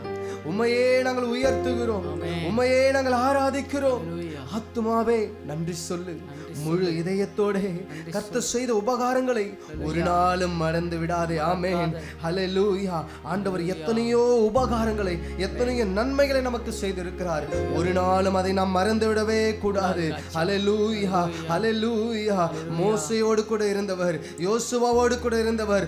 உம்மையே நாங்கள் உயர்த்துகிறோம், உம்மையே நாங்கள் ஆராதிக்கிறோம். ஆத்துமாவே நன்றி சொல்லு. முழு இதயத்தோட கர்த்தர் செய்த உபகாரங்களை ஒரு நாளும் மறந்து விடாதே. ஆமென். ஹல்லேலூயா. ஆண்டவர் எத்தனையோ உபகாரங்களை, எத்தனையோ நன்மைகளை நமக்கு செய்திருக்கிறார். ஒரு நாளும் அதை நாம் மறந்து விடவே கூடாது. ஹல்லேலூயா, ஹல்லேலூயா. மோசேயோடு கூட இருந்தவர், யோசுவாவோடு கூட இருந்தவர்,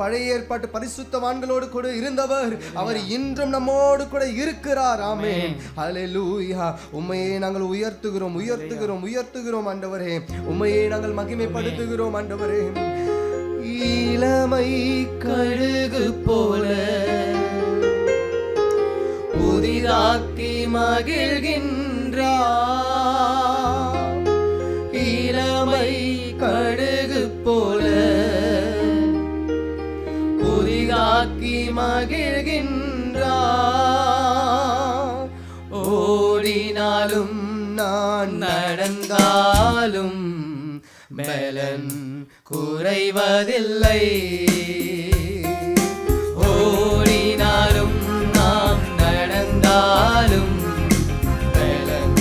பழைய ஏற்பாட்டு பரிசுத்தவான்களோடு கூட இருந்தவர். அவர் இன்றும் நம்மோடு கூட இருக்கிறார். ஆமென். ஹல்லேலூயா. உம்மையே நாங்கள் உயர்த்துகிறோம், உயர்த்துகிறோம், உயர்த்துகிறோம் ஆண்டவரே. உம்மையே நாங்கள் மகிமைப்படுத்துகிறோம் ஆண்டவரே. இளமை கழுகு போல புதிதாக்கி மகிழ்கின்றார். இளமை கழுகு போல புதிதாக்கி மகிழ்கின்றார். ஓடினாலும் நான் நடந்தாலும் பலன் குறைவதில்லை. ஓடினாலும் நாம் நடந்தாலும் பலன்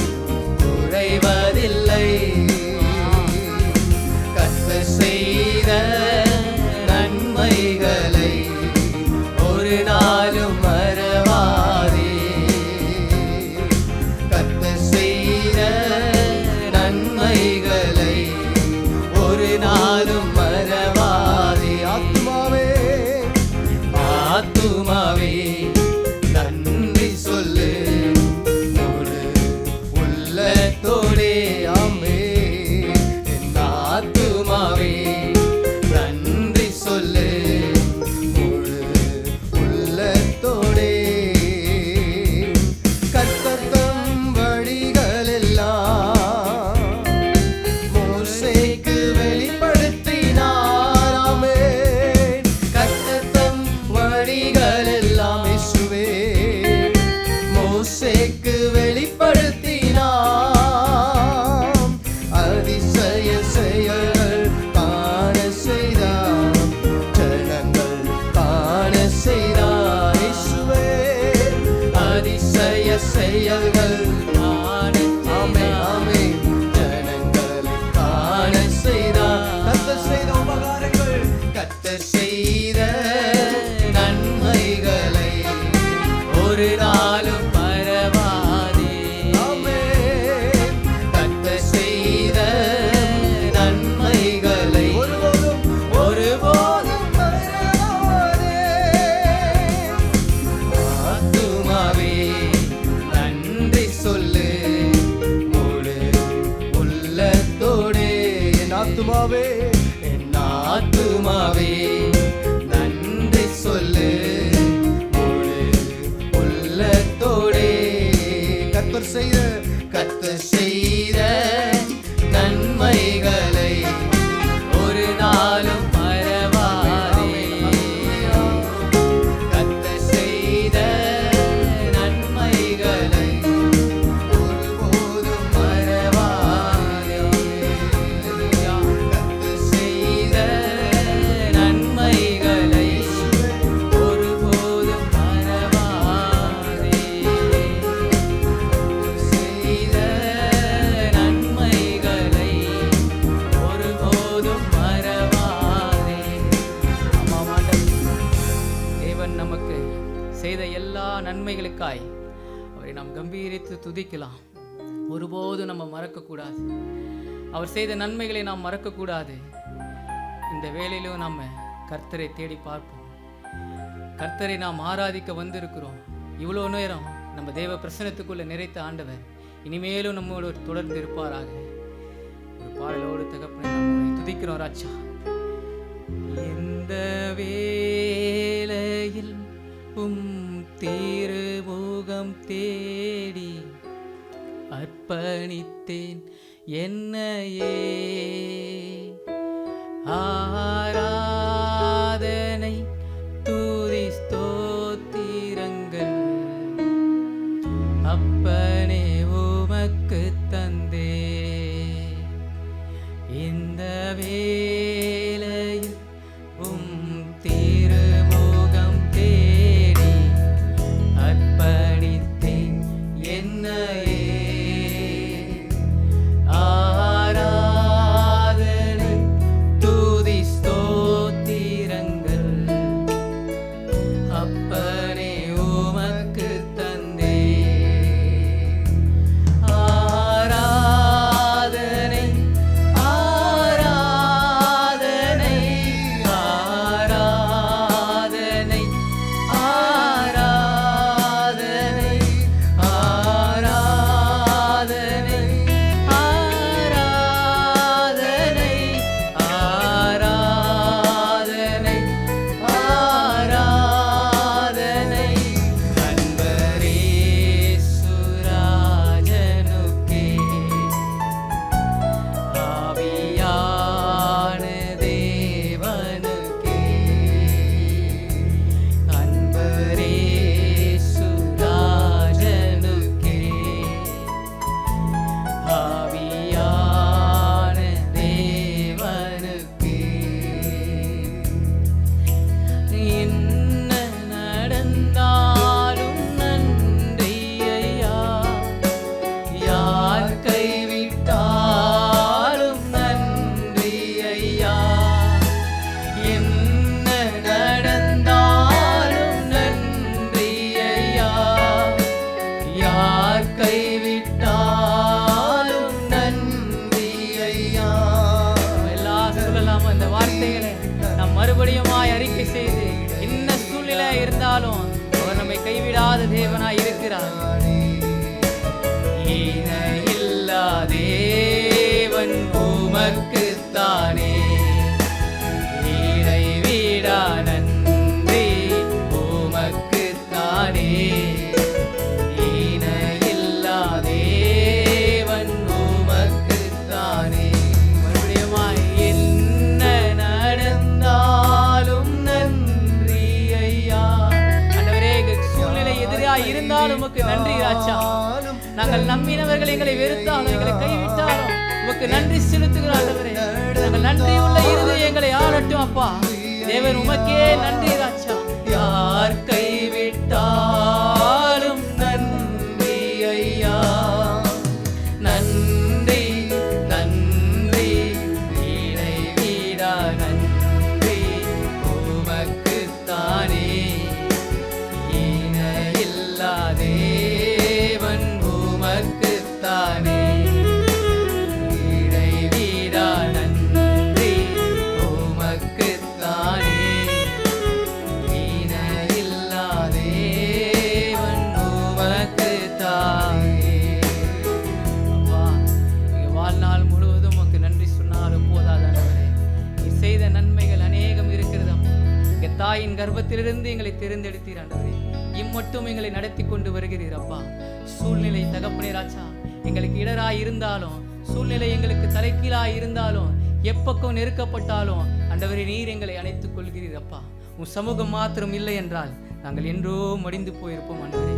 குறைவதில்லை. கர்த்தர் செய்த நன்மைகளை ஒரு நாளும் மறவாதே. கர்த்தர் செய்த நன்மைகளை ஒரு நாளும் மறவாதே. ஆத்துமாவே, ஆத்துமாவே நன்றி சொல்லு முழு உள்ளத்தோடே. ஆமென். என் ஆத்துமாவே நன்றி சொல்லு முழு உள்ளத்தோடே. கர்த்தர் தம் வழிகள் எல்லாம் மோசேக்கு வெளிப்படுத்தினார். ஆமென். கர்த்தர் தம் வழிகள் எல்லாம் இயேசுவே மோசேக்கு வெளிப்படுத்தினார். அதிசய செயல்கள் காண செய்தார், ஜனங்கள் காண செய்தார். இயேசுவே அதிசய செயல்கள் காண, ஆமென், ஆமென், ஜனங்களை காண செய்தார். கர்த்தர் செய்த உபகாரங்கள், கர்த்தர் செய்த நன்மைகளை ஒரு நாளும் மறவாதே. ஆமென். கர்த்தர் செய்த நன்மைகளை ஒருபோதும் மறவாதே. ஆத்துமாவே நன்றி சொல்லு முழு உள்ளத்தோடே. என் ஆத்துமாவே, என் ஆத்துமாவே நன்றி சொல்லு முழு உள்ளத்தோடே. கர்த்தர் செய்த நன்மைகளை ஒரு நாளும் மறவாதே. கர்த்தர் செய்த நன்மைகளை ஒருபோதும் மறவாதே. கர்த்தர் கிருபைகளுக்காய் அவரை நாம் கம்பீரித்து துதிக்கலாம். ஒருபோதும் நம்ம மறக்கக்கூடாது. அவர் செய்த நன்மைகளை நாம் மறக்கக்கூடாது. இந்த வேளையிலும் நம்ம கர்த்தரை தேடி பார்ப்போம். கர்த்தரை நாம் ஆராதிக்க வந்திருக்கிறோம். இவ்வளோ நேரம் நம்ம தேவ பிரசனத்துக்குள்ள நிறைத்த ஆண்டவர் இனிமேலும் நம்மோடு தொடர்ந்து இருப்பாராக. ஒரு பாடலோடு தகப்பனை நம்ம துதிக்கிறோம் ராஜா. எந்த வேளையில் திருமுகம் தேடி அர்ப்பணித்தேன் என்னையே. ஆராதனை துதி ஸ்தோத்திரங்கள் அப்பனே உமக்கு தந்தே. இந்த வேளையில் திருமுகம் தேடி அர்ப்பணித்தேன் என்னையே. அவர் நம்மை கைவிடாத தேவனாய் இருக்கிறார். இணையில்லா தேவன் உமக்குத்தானே இடைவிடா நன்றி உமக்குத்தானே. இணையில்லா தேவன் உமக்குத்தானே. மறுபடியுமாய் என்ன நடந்தாலும் இருந்தாலும் உமக்கு நன்றி ராஜா. நாங்கள் நம்பினவர்கள் எங்களை வெறுத்தாலும் எங்களை கைவிட்டாலும் உமக்கு நன்றி செலுத்துகிறோம் ஆண்டவரே. நாங்கள் நன்றி உள்ள இருதயங்களை ஆளட்டும் அப்பா. தேவன் உமக்கே நன்றி ராஜா. யார் கைவிட்டாலும் நன்றி ஐயா. நன்றி நன்றி இடைவிடா நன்றி உமக்குத்தானே. தேவன் உமக்குத்தானே இடைவிடா நன்றி உமக்குத்தானே. இணையில்லா தேவன் உமக்குத்தானே. அப்பா, எங்க வாழ்நாள் முழுவதும் உமக்கு நன்றி சொன்னாலும் போதாதவரே. நீ செய்த நன்மைகள் அநேகம் இருக்கிறது அப்பா. எங்க தாயின் கர்ப்பத்திலிருந்து எங்களை தேர்ந்தெடுத்தீர் ஆண்டவரே. இம்மட்டும் எங்களை நடத்தி கொண்டு வருகிறீர் அப்பா. சூழ்நிலை தகப்பனே ராஜா எங்களுக்கு இடராய் இருந்தாலும், சூழ்நிலை எங்களுக்கு தலைக்கீழாய் இருந்தாலும், எப்பக்கம் நெருக்கப்பட்டாலும் ஆண்டவரே நீர் எங்களை அணைத்துக் கொள்கிறீர் அப்பா. உன் சமூகம் மாத்திரம் இல்லை என்றால் நாங்கள் என்றோ மடிந்து போயிருப்போம் ஆண்டவரே.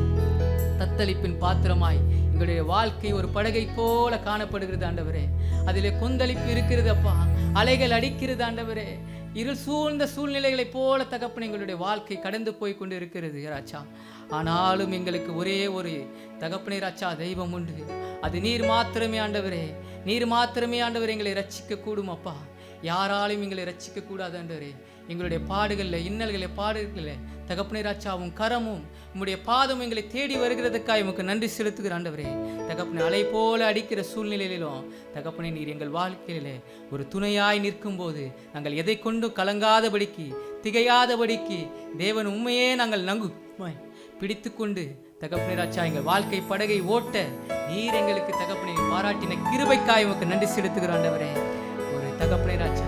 தத்தளிப்பின் பாத்திரமாய் எங்களுடைய வாழ்க்கை ஒரு படகை போல காணப்படுகிறது ஆண்டவரே. அதிலே கொந்தளிப்பு இருக்கிறது அப்பா. அலைகள் அடிக்கிறது ஆண்டவரே. இருள் சூழ்ந்த சூழ்நிலைகளைப் போல தகப்பன் எங்களுடைய வாழ்க்கை கடந்து போய் கொண்டு இருக்கிறது ராஜா. ஆனாலும் எங்களுக்கு ஒரே ஒரு தகப்பனே ராஜா தெய்வம் உண்டு. அது நீர் மாத்திரமே ஆண்டவரே. நீர் மாத்திரமே ஆண்டவரே எங்களை ரட்சிக்க கூடும் அப்பா. யாராலும் எங்களை ரட்சிக்க கூடாது ஆண்டவரே. எங்களுடைய பாடுகளில், இன்னல்களை, பாடுகளில் தகப்பனே ராஜா உம் கரமும் உம்முடைய பாதம் எங்களை தேடி வருகிறதுக்காக உமக்கு நன்றி செலுத்துகிற ஆண்டவரே. தகப்பனே, அலை போல அடிக்கிற சூழ்நிலையிலும் தகப்பனே நீர் எங்கள் வாழ்க்கையிலே ஒரு துணையாய் நிற்கும் போது நாங்கள் எதை கொண்டும் கலங்காதபடிக்கு, திகையாதபடிக்கு தேவன் உண்மையே நாங்கள் பிடித்து கொண்டு தகப்பனே ராஜா எங்கள் வாழ்க்கை படகை ஓட்ட நீர் எங்களுக்கு தகப்பனை பாராட்டின கிருபைக்காய் உமக்கு நன்றி செலுத்துகிற ஆண்டவரே. ஒரு தகப்பனே ராஜா,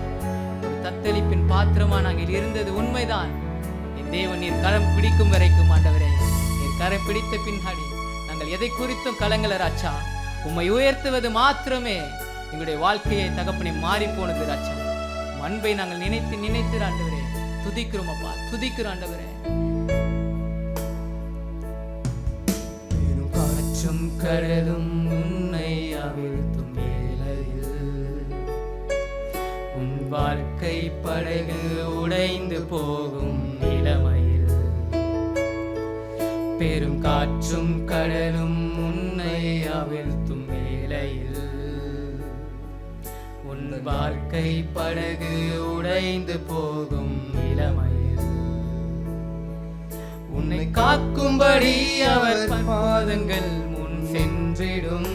ஒரு தத்தளிப்பின் பாத்திரமா நாங்கள் இருந்தது உண்மைதான். என் தேவன் நீர் கரம் பிடிக்கும் வரைக்கும் ஆண்டவரே, நீர் கரம் பிடித்த பின்னாடி நாங்கள் எதை குறித்தும் கலங்கல ராஜா. உம்மை உயர்த்துவது மாத்திரமே எங்களுடைய வாழ்க்கையை தகப்பனை மாறி போனது ராஜா. அன்பை நாங்கள் நினைத்து நினைத்து ஆண்டவரே துதிக்கிறோம் அப்பா, துதிக்கிறோம் ஆண்டவரே. காற்றும் கடலும் உன்னை அவிழ்த்தும் வேளையில் உன் வாழ்க்கை படகு உடைந்து போகும் நிலைமையில், பெரும் காற்றும் கடலும் உன்னை அவிழ்த்தும் வேளையில் உன் வாழ்க்கை படகு உடைந்து போகும் நிலைமையில் உன்னை காக்கும்படி அவர் பாதங்கள் முன் சென்றிடும்,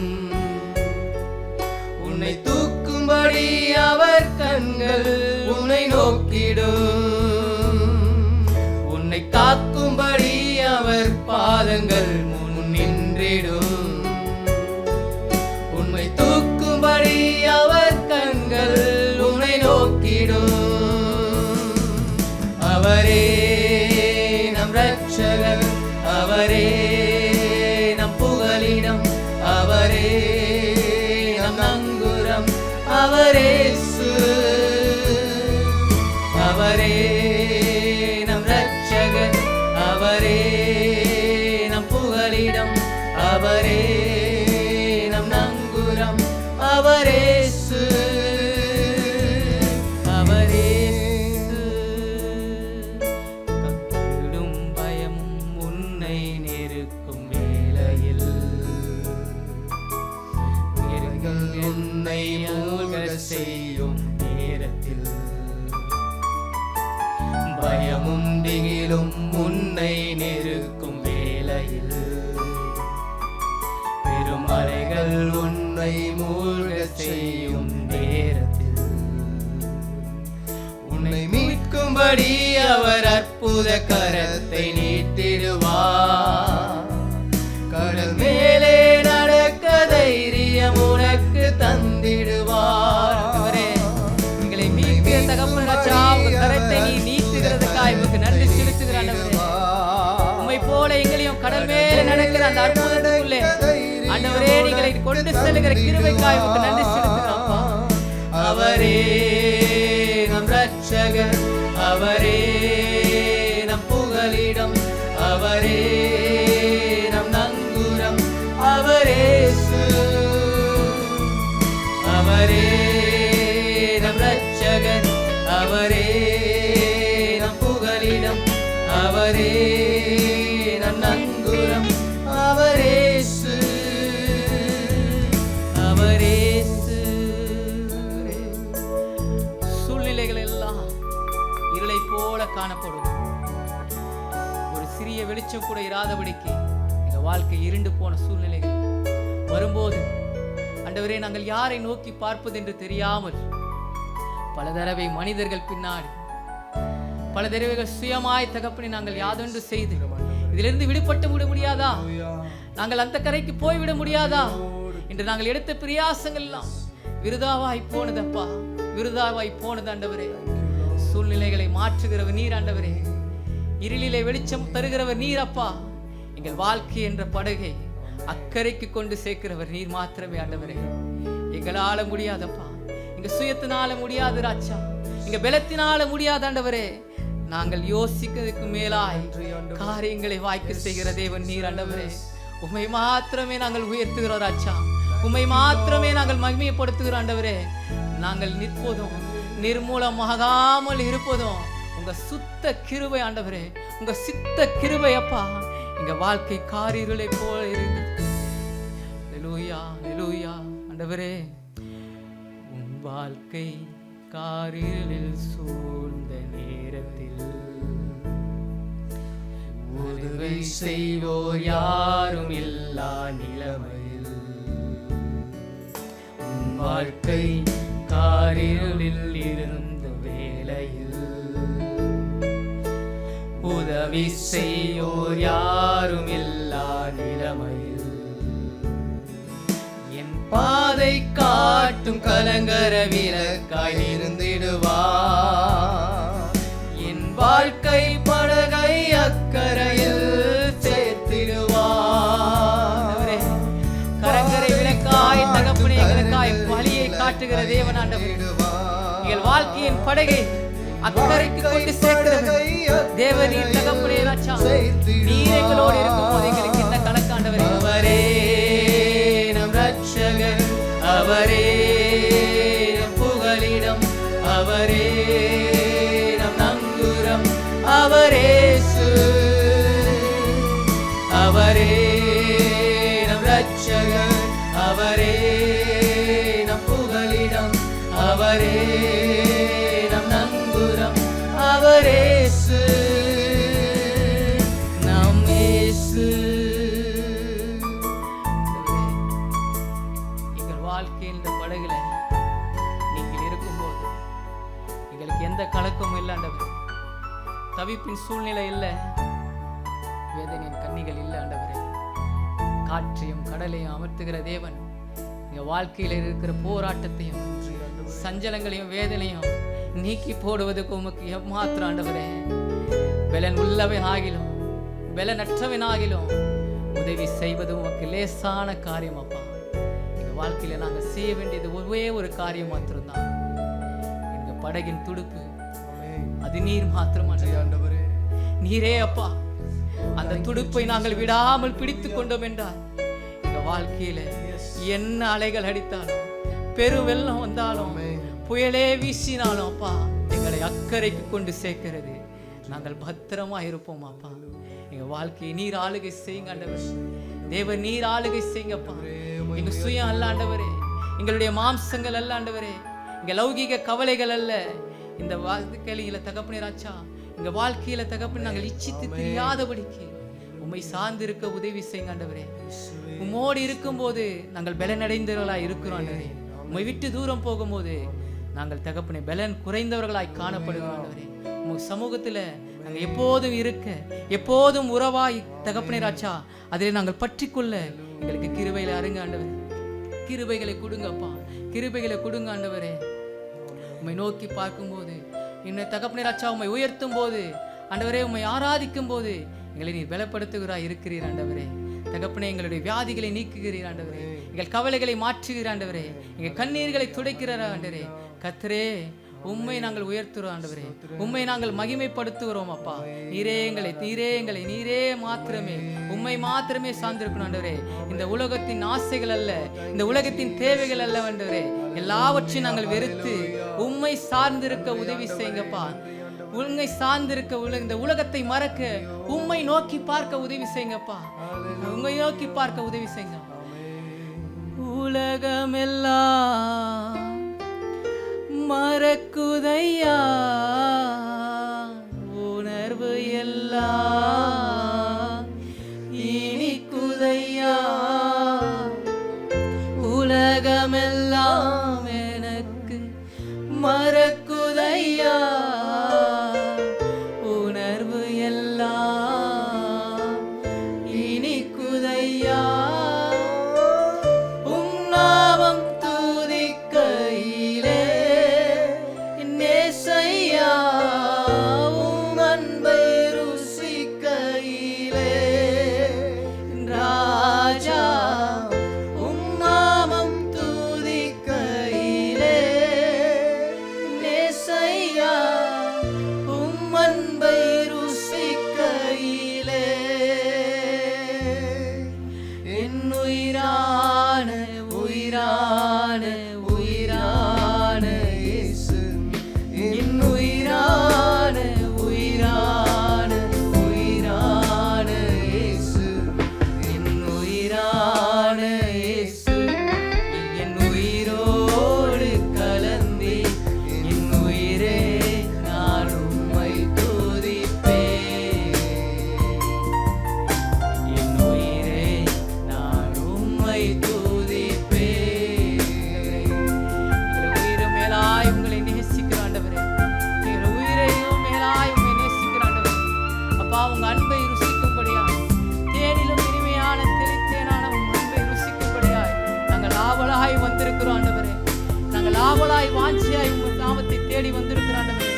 உன்னை தூக்கும்படி அவர் கண்கள் உன்னை நோக்கிடும், உன்னை காக்கும்படி அவர் பாதங்கள் முன் நின்றிடும், உன்னை தூக்கும்படி அவர் கண்கள் உன்னை நோக்கிடும். அவரே ரட்சகர், அவரே நம் புகலிடம், அவரே நம் நங்குரம், அவரே அவரே நம் ரட்சகர், அவரே நம் புகலிடம், அவரே நம் நங்குரம், அவரே செய்யும் நேரத்தில் பயமும் திகிலும் உன்னை நெருக்கும் வேளையில், பெருமலைகள் உன்னை மூழ்க செய்யும் நேரத்தில் உன்னை மீட்கும்படி அவர் அற்புத கரத்தை நீட்டிடுவார். கடல் மேலே நடக்க தைரியம் உனக்கு தந்திடுவார். எங்களை மீட்க தகப்பனே ராஜா உங்கள் கரத்தை நீ நீட்டுகிறதுக்காக உமக்கு நன்றி செலுத்துகிறான். உம்மை போல எங்களையும் கடல் மேலே நடக்கிற அந்த அற்புதத்துக்குள்ளே ஆண்டவரே நீங்களை கொண்டு செல்லுகிற கிருபைக்காக உமக்கு நன்றி செலுத்துகிறோம். அவரே நம் ரட்சகர், அவரே நம் புகலிடம், அவரே நம் நங்குரம், அவரே அவரே நம் ரட்சகர், அவரே நம் புகலிடம், அவரே நம் நங்குரம், அவரே அவரே. சூழ்நிலைகள் எல்லாம் இருளை போல காணப்படும். ஒரு சிறிய வெளிச்சம் கூட இராதபடிக்கு எங்க வாழ்க்கை இருண்டு போன சூழ்நிலைகள் வரும்போது ஆண்டவரே நாங்கள் யாரை நோக்கி பார்ப்பது என்று தெரியாமல் பல தடவை மனிதர்கள் பின்னாடி, பல தடவைகள் சுயமாய் தகப்பனை நாங்கள் யாதொன்று செய்து இதிலிருந்து விடுபட்டு விட முடியாதா, நாங்கள் அந்த கரைக்கு போய்விட முடியாதா என்று நாங்கள் எடுத்த பிரயாசங்கள் எல்லாம் விருதாவாய் போனதப்பா, விருதாவாய் போனது ஆண்டவரே. சூழ்நிலைகளை மாற்றுகிறவர் நீர் ஆண்டவரே, இருளிலே வெளிச்சம் தருகிறவர் நீர் அப்பா. எங்கள் வாழ்க்கை என்ற படகை அக்கறைக்கு கொண்டு சேர்க்கிறவர் நீர் மாத்திரமே ஆண்டவரே. எங்களால முடியாதப்பா, எங்க சுயத்தினால முடியாது ராஜா, எங்க பலத்தினால முடியாது ஆண்டவரே. நாங்கள் யோசிக்கிறதுக்கு மேலாய் காரியங்களை வாய்க்க செய்கிற தேவன் நீர் ஆண்டவரே. உம்மை மாத்திரமே நாங்கள் உயர்த்துகிறோம் ராஜா, உம்மை மாத்திரமே நாங்கள் மகிமைப்படுத்துகிறோம் ஆண்டவரே. நாங்கள் நிற்பதும் நிர்மூலமாகாமல் இருப்பதும் உங்க சுத்த கிருபை ஆண்டவரே, உங்க சித்த கிருபை அப்பா. எங்க வாழ்க்கை காரிருளை போல இருந்து ஆண்டவரே, உன் வாழ்க்கை காரிருளில் சூழ்ந்த நேரத்தில் உதவி செய்வோர் யாரும் இல்லா நிலைமையில் உன் வாழ்க்கை காரிருளில் இருந்த வேளையில் உதவி செய்யோர் யாரும் இல்லா நிலைமையில் என் பாதை காட்டும் கலங்கர விளக்காய் இருந்திடுவார். என் வாழ்க்கை படகை அக்கறையில் சேர்த்திடுவார். கலங்கரை விளக்காய் தகப்பனே எங்களுக்காய் வழியை காட்டுகிற தேவன் ஆண்டவரே, எங்கள் வாழ்க்கையின் படகை அக்கறைக்கு கொண்டு சேர்க்கிறது தேவனீர் தகப்பனே ராஜா. நீர் எங்களோடு இருக்கும்போது எங்களுக்கு இந்த கணக்காண்டவரே. அவரே நம் ரட்சகர், அவரே நம் புகலிடம், அவரே நம் நங்குரம், அவரேசு. அவரே நம் ரட்சகர், அவரே நம் புகலிடம், அவரே நம் நங்குரம், அவரேசு நம் இயேசு. எங்கள் வாழ்க்கையின் இந்த படகுல நீங்கள் இருக்கும்போது எங்களுக்கு எந்த கலக்கமும் இல்லை ஆண்டவரே. தவிப்பின் சூழ்நிலை இல்லை, வேதனையின் கண்ணிகள் இல்லை ஆண்டவரே. காற்றையும் கடலையும் அமர்த்துகிற தேவன் எங்கள் வாழ்க்கையில் இருக்கிற போராட்டத்தையும் சஞ்சலங்களையும் வேதனையும் நீக்கி போடுவதற்கு உமக்கு எம்மாத்திரம் ஆண்டவரே. பலன் உள்ளவன் ஆகிலும் பலனற்றவன் ஆகிலும் உதவி செய்வது உமக்கு லேசான காரியம் அப்பா. எங்க வாழ்க்கையில நாங்கள் செய்ய வேண்டியது ஒரே ஒரு காரியம் மாத்திரம்தான். எங்க படகின் துடுப்பு அது நீர் மாத்திரம் ஆண்டவரே. நீரே அப்பா. அந்த துடுப்பை நாங்கள் விடாமல் பிடித்து கொண்டோம் என்றால் எங்க வாழ்க்கையில என்ன அலைகள் அடித்தாலும் பெரு வெள்ளம் வந்தாலும் புயலே வீசினாலும் அப்பா எங்களை அக்கறைக்கு கொண்டு சேர்க்கிறது. நாங்கள் பத்திரமா இருப்போம் அப்பா. எங்க வாழ்க்கையை நீர் ஆளுகை செய்யுங்க ஆண்டவர். தேவன் நீர் ஆளுகை செய்யுங்கப்பா. எங்க சுயம் அல்ல ஆண்டவரே, எங்களுடைய மாம்சங்கள் அல்ல ஆண்டவரே, எங்க லௌகீக கவலைகள் அல்ல. இந்த வாழ்க்கையில தகப்பனே ராஜா, எங்க வாழ்க்கையில தகப்பன் நாங்கள் இச்சித்து தெரியாதபடிக்கு உம்மை சார்ந்து இருக்க உதவி செய்யுங்க ஆண்டவரே. உம்மோடு இருக்கும்போது நாங்கள் பலனடைந்தவர்களாய் இருக்கிறோம் ஆண்டவரே. உம்மை விட்டு தூரம் போகும்போது நாங்கள் தகப்பனே பலன் குறைந்தவர்களாய் காணப்படுகிறோம் ஆண்டவரே. உங்க சமூகத்துல நாங்கள் எப்போதும் இருக்க, எப்போதும் உறவாய் தகப்பனே ராஜா அதில் நாங்கள் பற்றிக்கொள்ள எங்களுக்கு கிருபையில அருங்க ஆண்டவரே. கிருபைகளை கொடுங்கப்பா, கிருபைகளை கொடுங்க ஆண்டவரே. உம்மை நோக்கி பார்க்கும்போது என்னை தகப்பனே ராஜா உம்மை உயர்த்தும் போது ஆண்டவரே, உம்மை ஆராதிக்கும் போது எங்களை நீர் பலப்படுத்துகிறாய் இருக்கிறீர் ஆண்டவரே. தகப்பனே, எங்களுடைய வியாதிகளை நீக்குகிறீர் ஆண்டவரே, எங்கள் கவலைகளை மாற்றுகிறார் ஆண்டவரே, எங்கள் கண்ணீர்களை துடைக்கிறார் ஆண்டவரே. கர்த்தரே, உம்மை நாங்கள் உயர்த்துறோம் ஆண்டவரே, உம்மை நாங்கள் மகிமைப்படுத்துகிறோம் அப்பா. நீரே எங்களை நீரே மாத்திரமே, உம்மை மாத்திரமே சார்ந்திருக்கணும் ஆண்டவரே. இந்த உலகத்தின் ஆசைகள் அல்ல, இந்த உலகத்தின் தேவைகள் அல்ல ஆண்டவரே, எல்லாவற்றையும் நாங்கள் வெறுத்து உம்மை சார்ந்திருக்க உதவி செய்யுங்கப்பா. உண்மை சார்ந்திருக்க இந்த உலகத்தை மறக்க உம்மை நோக்கி பார்க்க உதவி செய்யுங்கப்பா. உம்மை நோக்கி பார்க்க உதவி செய்யுங்க. உலகமெல்லாம் மறக்குதையா, உணர்வு எல்லாம் இனிக்குதையா. உலகமெல்லாம் எனக்கு மறக்குதையா, உணர்வு எல்லாம் இனிக்குதையா. உம் நாமம் துதிக்க ஆவலாய் வாஞ்சியாய் உங்கள் நாமத்தை தேடி வந்திருக்கிற ஆண்டவரே.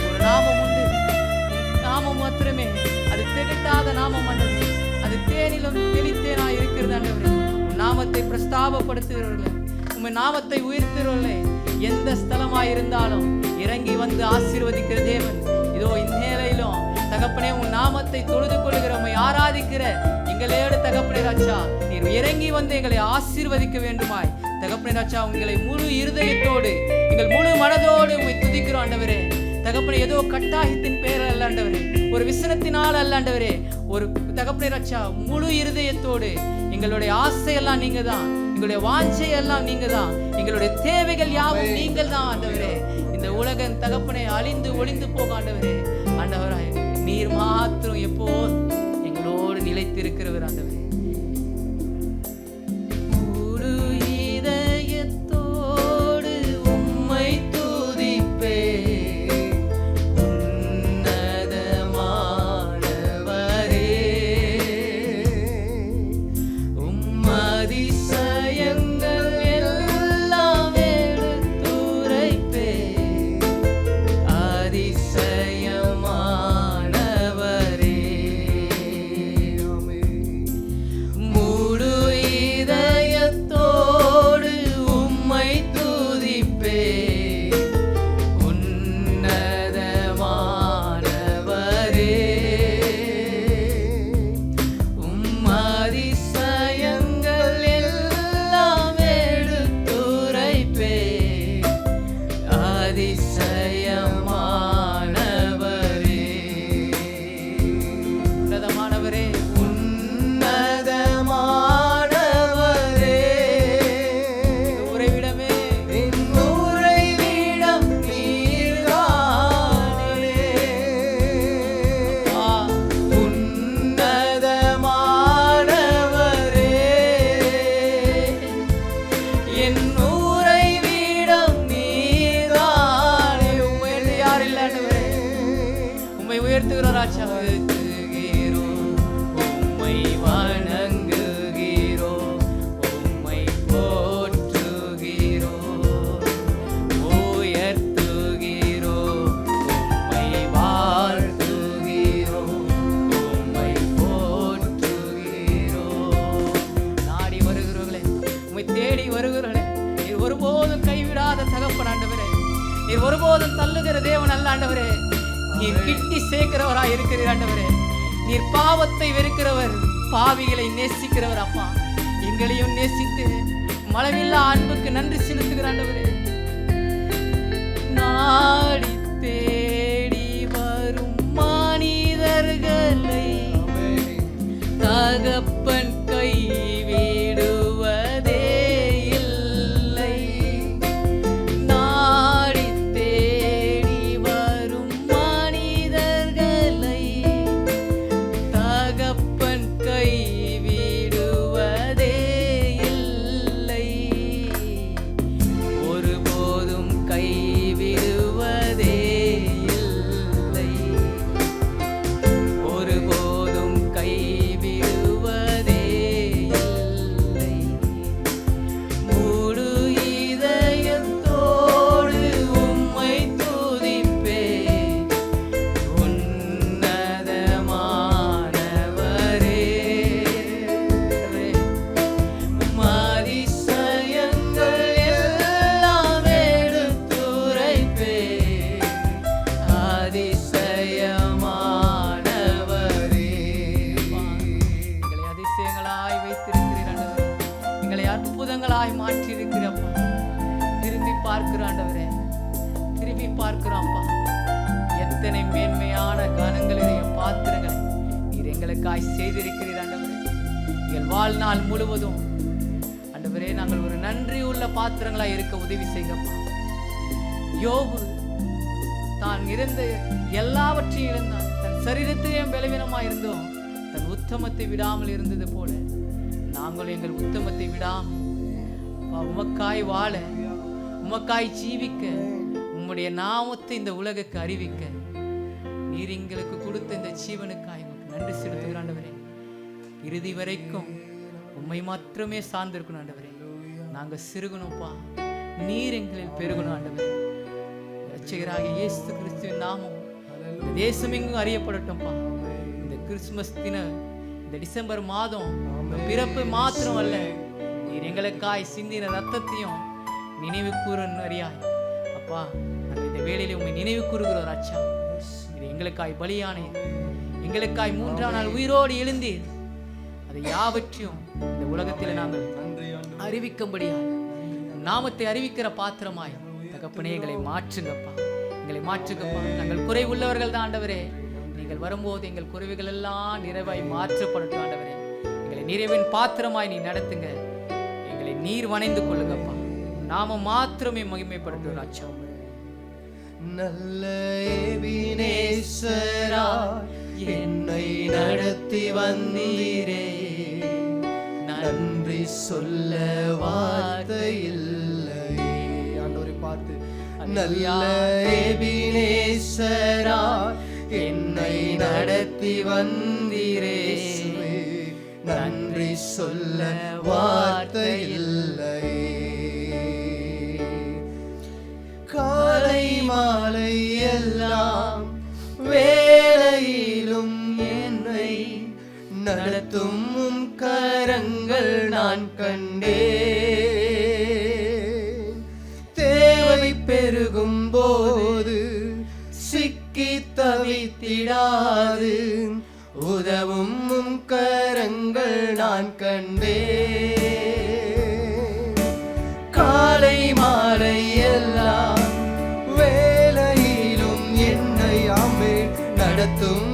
ஒரு நாமம் உண்டு, நாமம் மாத்திரமே, அது திகட்டாத நாமம் ஆண்டவரே. அது தேனிலும் தெளித்தேனாய் இருக்கிறது ஆண்டவரே. உன் நாமத்தை பிரஸ்தாபப்படுத்துகிறவர்களே, உம்மை நாமத்தை உயர்த்துகிறவர்களே, எந்த ஸ்தலமாய் இருந்தாலும் இறங்கி வந்து ஆசீர்வதிக்கிற தேவன். இதோ இந்நேரையிலும் தகப்பனே உன் நாமத்தை தொழுது கொள்ளுகிற உம்மை ஆராதிக்கிற எங்களோடு தகப்பனே ராஜா, நீர் இறங்கி வந்து எங்களை ஆசீர்வதிக்க வேண்டுமாய் தகப்பனே ராஜா, உங்களை முழு இருதயத்தோடு எங்கள் முழு மனதோடு உம்மை துதிக்கிறோம் ஆண்டவரே. தகப்பனே ஏதோ கட்டாயத்தின் பேர் அல்ல ஆண்டவரே, ஒரு விசனத்தினால் அல்ல ஆண்டவரே, ஒரு தகப்பனே ராஜா முழு இருதயத்தோடு எங்களுடைய ஆசையெல்லாம் நீங்க தான், எங்களுடைய வாஞ்சை எல்லாம் நீங்க தான், எங்களுடைய தேவைகள் யாவும் நீங்கள் தான் ஆண்டவரே. இந்த உலகம் தகப்பனே அழிந்து ஒளிந்து போக ஆண்டவரே, ஆண்டவராய் நீர் மாத்திரம் எப்போ எங்களோடு நிலைத்திருக்கிறவர் ஆண்டவரே. முழு இதயத்தோடு உம்மை துதிப்பே, உன்னதமானவரே, உம்மதிசயங்கள் எல்லாம் எடுத்துரைப்பே, அதிசயமானவரே. முழு இதயத்தோடு உம்மை துதிப்பே, உன்னதமானவரே, உம்மதிசயங்கள் எல்லாம் எடுத்துரைப்பே, அதிசயமானவரே. உன்னதமானவரே, உன்னதமானவரே, உறைவிடமே, என் உறைவிடம் நீர்தானே. உன்னதமானவரே, என் உறைவிடம் நீர்தானே. உம்மை என்று யார் இல்லை ஆண்டவரே. உம்மை உயர்த்துகிறோம் ராஜா, உயர்த்துகிறோம், உம்மை வணங்குகிறோம், உம்மை போற்றுகிறோம், உயர்த்துகிறோம், உம்மை வாழ்த்துகிறோம், உம்மை போற்றுகிறோம். நாடி வருகிறவர்களே, உம்மை தேடி வருகிறவர்களே, நீர் ஒருபோதும் கைவிடாத தகப்பன் ஆண்டவரே, நீர் ஒருபோதும் தள்ளுகிற தேவன் அல்ல ஆண்டவரே. நீர் கிட்டி சேர்க்கிறவராய் இருக்கிறீர் ஆண்டவரே. நீர் பாவத்தை வெறுக்கிறவர், பாவிகளை நேசிக்கிறவர் அப்பா. எங்களையும் நேசித்து மளவில்லா அன்புக்கு நன்றி செலுத்துகிற ஆண்டவரே. நாடி தேடி வரும் மனிதர்களை தகப்பன் கைவிடுவதே இல்லை. நாடி தேடி வரும் மனிதர்களை தகப்பன் கைவிடுவதே இல்லை. ஒருபோதும் கைவிடுவதே இல்லை. ஒருபோதும் கைவிடுவதே இல்லை. முழு இதயத்தோடு உம்மை துதிப்பே, உன்னதமானவரே, உம்மதிசயங்கள் எல்லாம் எடுத்துரைப்பே, அதிசயமானவரே. எங்களை அதிசயங்களாய் வைத்திருக்கிறீர் ஆண்டவரே. எங்களை அற்புதங்களாய் மாற்றியிருக்கிறப்பா. திரும்பி பார்க்கிற ஆண்டவரே, திரும்பி பார்க்கிறோம்ப்பா. எத்தனை மேன்மையான கானங்களுடைய பாத்திரங்களை நீர் எங்களுக்காய் செய்திருக்கிறீர் ஆண்டவரே. எங்கள் வாழ்நாள் முழுவதும் ஆண்டவரே நாங்கள் ஒரு நன்றி உள்ள பாத்திரங்களாய் இருக்க உதவி செய்யப்பா. யோபு தான் இருந்த எல்லாவற்றையும் இழந்தான். தன் சரீரத்தையும் பலவீனமாய் இருந்தோம். தன் உத்தமத்தை விடாமல் இருந்தது போல நாங்கள் எங்கள் உத்தமத்தை விடாமல் உமக்காய் வாழ, உமக்காய் ஜீவிக்க, உம்முடைய நாமத்தை இந்த உலகுக்கு அறிவிக்க நீர் எங்களுக்கு கொடுத்த இந்த ஜீவனுக்காய் உமக்கு நன்றி செலுத்துகிற ஆண்டவரே. இறுதி வரைக்கும் உம்மை மாத்திரமே சார்ந்திருக்கணும் ஆண்டவரே. நாங்கள் சிறுகணும்ப்பா, நீர் எங்களில் பெருகணும் ஆண்டவரே. இரட்சகராகிய இயேசு கிறிஸ்துவின் நாமம் இந்த தேசமெங்கும் அறியப்படட்டும்பா. இந்த கிறிஸ்துமஸ் தினம், இந்த டிசம்பர் மாதம் பிறப்பு மாத்திரம் அல்ல, நீர் எங்களுக்காய் சிந்தின ரத்தத்தையும் நினைவு கூறியாய் அப்பா. நாங்கள் இந்த வேளையிலே உண்மை நினைவு கூறுகிறோம் ராஜா. இது எங்களுக்காய் பலியானீர், எங்களுக்காய் 3ஆம் நாள் உயிரோடு எழுந்தீர். அதை யாவற்றையும் இந்த உலகத்தில் நாங்கள் அறிவிக்கும்படியாய் நாமத்தை அறிவிக்கிற பாத்திரமாய் தகப்பனே எங்களை மாற்றுங்கப்பா, எங்களை மாற்றுங்கப்பா. நாங்கள் குறை உள்ளவர்கள் தான் ஆண்டவரே. நீங்கள் வரும்போது எங்கள் குறைவுகள் எல்லாம் நிறைவாய் மாற்றப்படட்டும் ஆண்டவரே. எங்களை நிறைவின் பாத்திரமாய் நீ நடத்துங்க, எங்களை நீர் வணைந்து கொள்ளுங்கப்பா. நாம மாத்திரமே மகிமைப்படுத்தும் ராஜா. நல்ல எபினேசரா என்னை நடத்தி வந்தீரே, நன்றி சொல்ல வார்த்தை இல்லை. ஆண்டவரை பார்த்து, நல்ல எபினேசரா என்னை நடத்தி வந்தீரே, நன்றி சொல்ல வார்த்தை இல்லை. காலை மாலை எல்லாம் வேளையிலும் என்னை நடத்தும் கரங்கள் நான் கண்டேன். தேவை பெருகும் போது சிக்கி தவித்திடாது உதவும் கரங்கள் நான் கண்டேன். காலை மாலை எல்லாம் வேளையிலும் என்னை நடத்தும்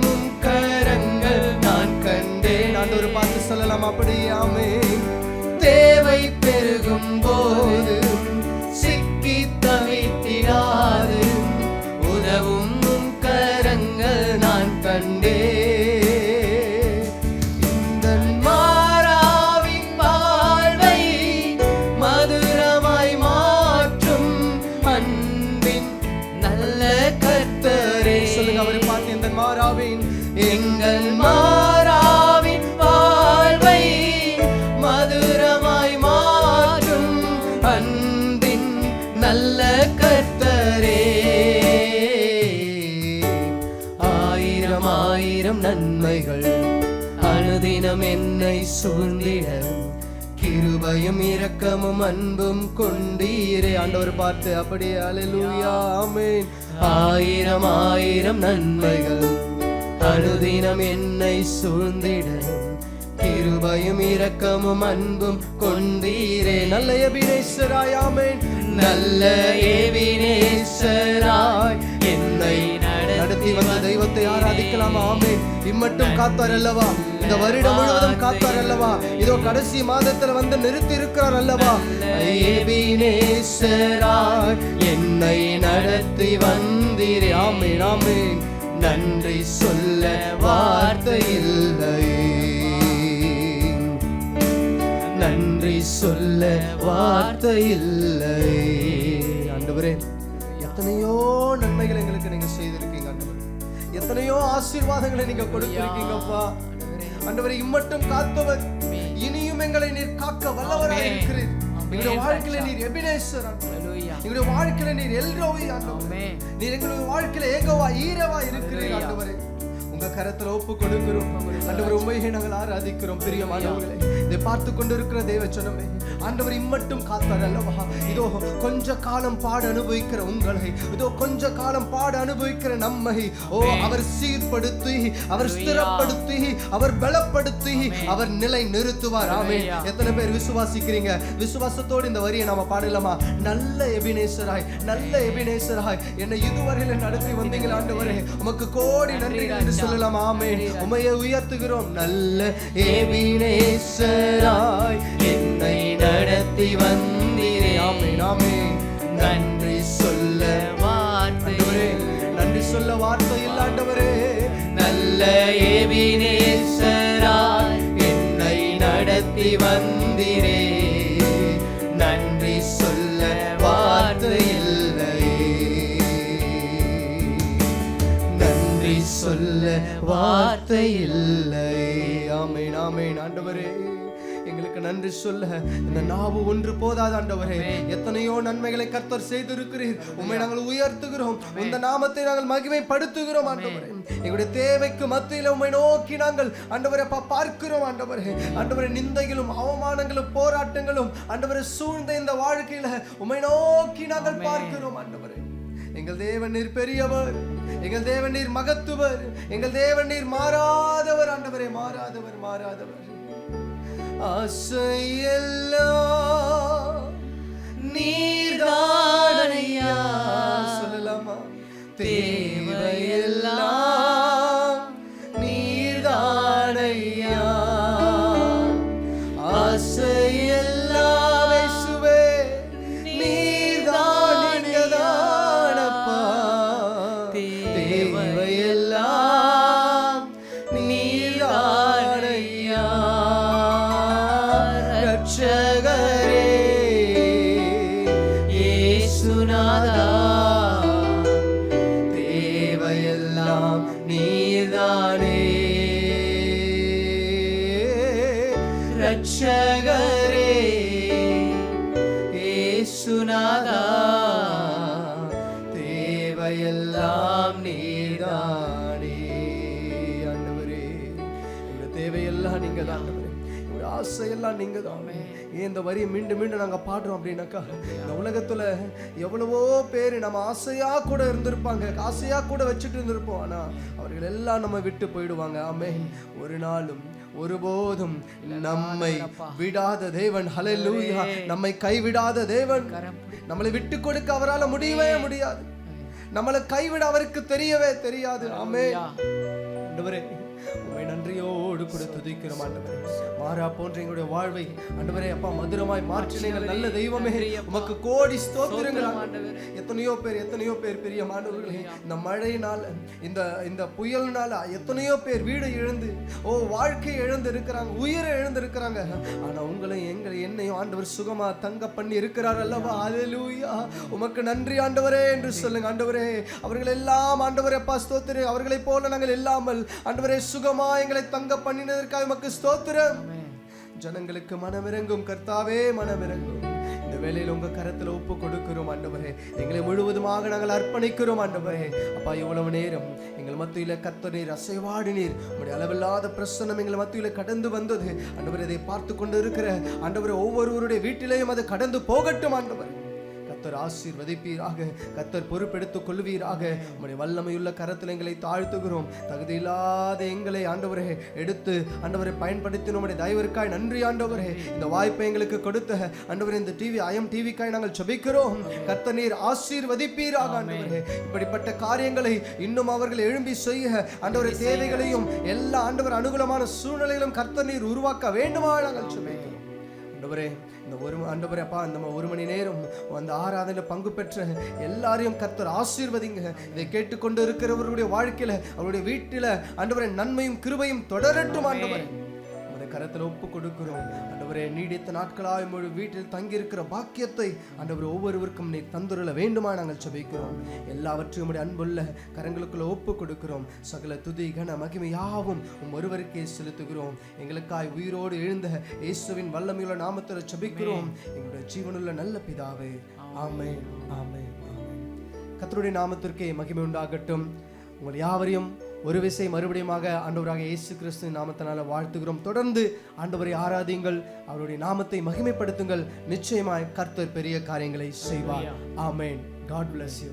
கரங்கள் நான் கண்டேன். ஆண்டவரை பார்த்து சொல்லலாம் அப்படியாமே. தேவை பெருகும் போது சிக்கி தவித்திடாது உதவும் கரங்கள் நான் கண்டேன். இந்த மாறாவின் வாழ்வை மதுரமாய் மாற்றும் அன்பின் நல்ல கர்த்தரே. சொல்லுங்க அவரை பார்த்து, இந்த மாறாவின் எங்கள் மாறாவின் வாழ்வை மதுரமாய் மாற்றும் அன்பின் நல்ல கர்த்தரே. ஆயிரம் ஆயிரம் நன்மைகள் அனுதினம் என்னை சூழ்ந்திட கிருபையும் இரக்கமும் அன்பும் கொண்டீரே. ஆண்டவர் பார்த்து அப்படியே அல்லேலூயா ஆமென். ஆயிரம் ஆயிரம் நன்மைகள் அனுதினம் என்னை சூழ்ந்திட கிருபையும் இரக்கமும் அன்பும் கொண்டீரே. நல்ல எபினேசராய் ஆமென். நல்ல எபினேசராய் என்னை நடத்தி வந்த தெய்வத்தை ஆராதிக்கலாம் ஆமென். இம்மட்டும் காத்தார் அல்லவா, இந்த வருடம் முழுவதும் காத்தார் அல்லவா, இதோ கடைசி மாதத்துல வந்து நிறுத்தி இருக்கிறார் அல்லவா. எபினேசராய் என்னை நடத்தி வந்தீரே ஆமென் ஆமென். நன்றி சொல்ல வார்த்தை இல்லை, நன்றி சொல்ல வார்த்தை இல்லை. ஆண்டவரே, எத்தனையோ நன்மைகள் எங்களுக்கு நீங்க செய்திருக்கீங்க ஆண்டவரே, எத்தனையோ ஆசீர்வாதங்களை நீங்க கொடுத்திருக்கீங்கப்பா. ஆண்டவரே, இம்மட்டும் காத்தவர், இனியும் எங்களை நீர் காக்க வல்லவராய் இருக்கிறீர். எங்களுடைய வாழ்க்கையில நீர் எபினேசர், எங்களுடைய வாழ்க்கையில நீர் எல்ரோய் ஆண்டவரே. நீர் எங்களுடைய வாழ்க்கையில ஏகவா ஈரவா இருக்கிறீர் ஆண்டவரே. உங்க கரத்துல ஒப்பு கொடுக்கிறோம் ஆண்டவரே. உண்மையை நாங்கள் ஆராதிக்கிறோம். பிரியமானவர்களே, இதை பார்த்து கொண்டிருக்கிற தேவ ஜனமே, ஆண்டவர் இம்மட்டும் காத்தார் அல்லவா. இதோ கொஞ்ச காலம் பாடு அனுபவிக்கிற உங்களை, இதோ கொஞ்ச காலம் பாடு அனுபவிக்கிற நம்மை அவர் சீர்படுத்தி, அவர் ஸ்திரப்படுத்தி, அவர் பலப்படுத்தி, அவர் நிலை நிறுத்துவார் ஆமென். எத்தனை பேர் விசுவாசிக்கிறீங்க? விசுவாசத்தோடு இந்த வரியை நாம பாடலாமா? நல்ல எபினேசராய், நல்ல எபினேசராய் என்னை இதுவரையில நடத்தி வந்தீங்களா ஆண்டவரே, உமக்கு கோடி நன்றி என்று சொல்லலாம் ஆமென். உம்மையை உயர்த்துகிறோம். நல்ல எபினேசராய் என்னை நடத்தி வந்தீரே ஆமென் ஆமென். நன்றி சொல்ல வார்த்தை, நன்றி சொல்ல வார்த்தை இல்ல ஆண்டவரே. நல்ல எபினேசராய் என்னை நடத்தி வந்தீரே, நன்றி சொல்ல வார்த்தை இல்லை, நன்றி சொல்ல வார்த்தை இல்லை. ஆமென் ஆமென். ஆண்டவரே, எங்களுக்கு நன்றி சொல்ல இந்த நாவு ஒன்று போதாது ஆண்டவரே. எத்தனையோ நன்மைகளை கர்த்தர் செய்திருக்கிறீர். உம்மை நாங்கள் உயர்த்துகிறோம். இந்த நாமத்தை நாங்கள் மகிமைப்படுத்துகிறோம் ஆண்டவரே. எங்களுடைய தேவைக்கு மத்தியில உம்மை நோக்கி நாங்கள் ஆண்டவரே பார்க்கிறோம் ஆண்டவரே. ஆண்டவரே, நிந்தைகளும் அவமானங்களும் போராட்டங்களும் ஆண்டவரே சூழ்ந்த இந்த வாழ்க்கையில உம்மை நோக்கி நாங்கள் பார்க்கிறோம் ஆண்டவரே. எங்கள் தேவன் நீர் பெரியவர், எங்கள் தேவன் நீர் மகத்துவர், எங்கள் தேவன் நீர் மாறாதவர் ஆண்டவரே, மாறாதவர், மாறாதவர். ஆசையெல்லாம் நீர்தானையா சொல்லலாமா? தேவையெல்லாம் நீர்தானையா. ஆசையெல்லாம் இயேசுவே நீர்தானப்பா. தேவையெல்லாம் நீர்தானையா. ரட்சகரே இயேசுநாதா, தேவையெல்லாம் நீர்தானே. ரட்சகரே இயேசுநாதா, தேவையெல்லாம் நீர்தானே. ஆண்டவரே, இந்த தேவையெல்லாம் நீங்க தான் ஆண்டவரே. ஆசையெல்லாம் நீங்க தான். ஏன் இந்த வரியை மீண்டும் மீண்டும் நாங்க பாடுறோம் அப்படின்னாக்கா, இந்த உலகத்துல எவ்வளவோ பேர் நம்ம ஆசையா கூட இருந்திருப்பாங்க, ஆசையா கூட வச்சுட்டு இருந்திருப்போம். ஆனா அவர்கள் எல்லாம் நம்ம விட்டு போயிடுவாங்க. ஆமென். ஒரு நாளும் ஒருபோதும் நம்மை விடாத தேவன், ஹல்லேலூயா, நம்மை கைவிடாத தேவன். நம்மளை விட்டு கொடுக்க அவரால் முடியவே முடியாது. நம்மளை கைவிட அவருக்கு தெரியவே தெரியாது. ஆமென். ஆண்டவரே, உம்மை நன்றியோடு கூட துதிக்கிறோம் ஆண்டவரே. மாறா போன்ற எங்களுடைய வாழ்வை ஆண்டவரே அப்பா மதுரமாய் மாற்றினீர்கள் நல்ல தெய்வமே. உமக்கு கோடி ஸ்தோத்திரங்கள் ஆண்டவரே. எத்தனையோ பேர் பெரிய மாணவர்களே, இந்த மழையினால இந்த புயல்னால எத்தனையோ பேர் வீடு இழந்து வாழ்க்கை இழந்து இருக்கிறாங்க, உயிரை இழந்து இருக்கிறாங்க. ஆனா உங்களை என்னையும் ஆண்டவர் சுகமா தங்க பண்ணி இருக்கிறார் அல்லவா? ஹல்லேலூயா, உமக்கு நன்றி ஆண்டவரே என்று சொல்லுங்க ஆண்டவரே. அவர்கள் எல்லாம் ஆண்டவரே அப்பா ஸ்தோத்திரம். அவர்களை போல நாங்கள் இல்லாமல் ஆண்டவரே சுகமா எங்களை தங்க பண்ணினதற்காக உமக்கு ஸ்தோத்திரம். ஜனங்களுக்கு மனமிறங்கும் கர்த்தாவே, மனமிறங்கும். இந்த வேளையில் உங்க கரத்துல ஒப்பு கொடுக்கிறோம் ஆண்டவரே. எங்களை முழுவதுமாக நாங்கள் அர்ப்பணிக்கிறோம் ஆண்டவரே. அப்பா, இவ்வளவு நேரம் எங்கள் மத்தியில கர்த்தர் நீர் அசைவாடினீர். உங்களுடைய அளவில்லாத பிரசன்னம் எங்கள் மத்தியில கடந்து வந்தது ஆண்டவரே. இதை பார்த்து கொண்டு இருக்கிற ஆண்டவரே ஒவ்வொருவருடைய வீட்டிலேயும் அது கடந்து போகட்டும் ஆண்டவரே. கர்த்தர் ஆசீர்வதிப்பீராக, கர்த்தர் பொறுப்பெடுத்துக் கொள்வீராக. உம்முடைய வல்லமையுள்ள கரத்தில் எங்களை தாழ்த்துகிறோம். தகுதி இல்லாத எங்களை ஆண்டவரே எடுத்து ஆண்டவரை பயன்படுத்தி நம்முடைய தயவிற்காய் நன்றி ஆண்டவரே. இந்த வாய்ப்பை எங்களுக்கு கொடுத்த ஆண்டவரே இந்த ஐஎம் டிவிக்காய் நாங்கள் ஜெபிக்கிறோம். கர்த்தர் நீர் ஆசீர்வதிப்பீராக ஆண்டவரே. இப்படிப்பட்ட காரியங்களை இன்னும் அவர்கள் எழும்பி செய்ய ஆண்டவரே தேவைகளையும் எல்லா ஆண்டவர் அனுகூலமான சூழ்நிலைகளும் கர்த்தர் நீர் உருவாக்க வேண்டுமா நாங்கள் ஜெபிக்கிறோம் ஆண்டவரே. இந்த ஆண்டவரே அப்பா, இந்த 1 மணி நேரம் அந்த ஆராதனையில் பங்கு பெற்ற எல்லாரையும் கர்த்தர் ஆசீர்வதிங்க. இதை கேட்டுக்கொண்டு இருக்கிறவர்களுடைய வாழ்க்கையில அவருடைய வீட்டில ஆண்டவரே நன்மையும் கிருபையும் தொடரட்டும் ஆண்டவரே. உம்முடைய கரத்தில் ஒப்பு கொடுக்கிறோம் ஆண்டவரே. நீடித்த நாட்களாய் உம்முடைய வீட்டில் தங்கி இருக்கிற பாக்கியத்தை ஆண்டவரே ஒவ்வொருவருக்கும் நீ தந்துருள வேண்டுமா நாங்கள் ஜெபிக்கிறோம். எல்லாவற்றையும் உம்முடைய அன்புள்ள கரங்களுக்குள்ள ஒப்பு கொடுக்கிறோம். சகல துதி கன மகிமை யாவும் ஒருவருக்கே செலுத்துகிறோம். எங்களுக்காய் உயிரோடு எழுந்த இயேசுவின் வல்லமையுள்ள நாமத்தில் ஜெபிக்கிறோம் எங்களுடைய ஜீவனுள்ள நல்ல பிதாவே. ஆமென், ஆமென், ஆமென். கர்த்தருடைய நாமத்திற்கே மகிமை உண்டாகட்டும். உங்கள் யாவரையும் ஒரு விசை மறுபடியுமாக ஆண்டவராக இயேசு கிறிஸ்துவின் நாமத்தினால வாழ்த்துகிறோம். தொடர்ந்து ஆண்டவரை ஆராதியுங்கள், அவருடைய நாமத்தை மகிமைப்படுத்துங்கள். நிச்சயமாய் கர்த்தர் பெரிய காரியங்களை செய்வார். ஆமென். God bless you.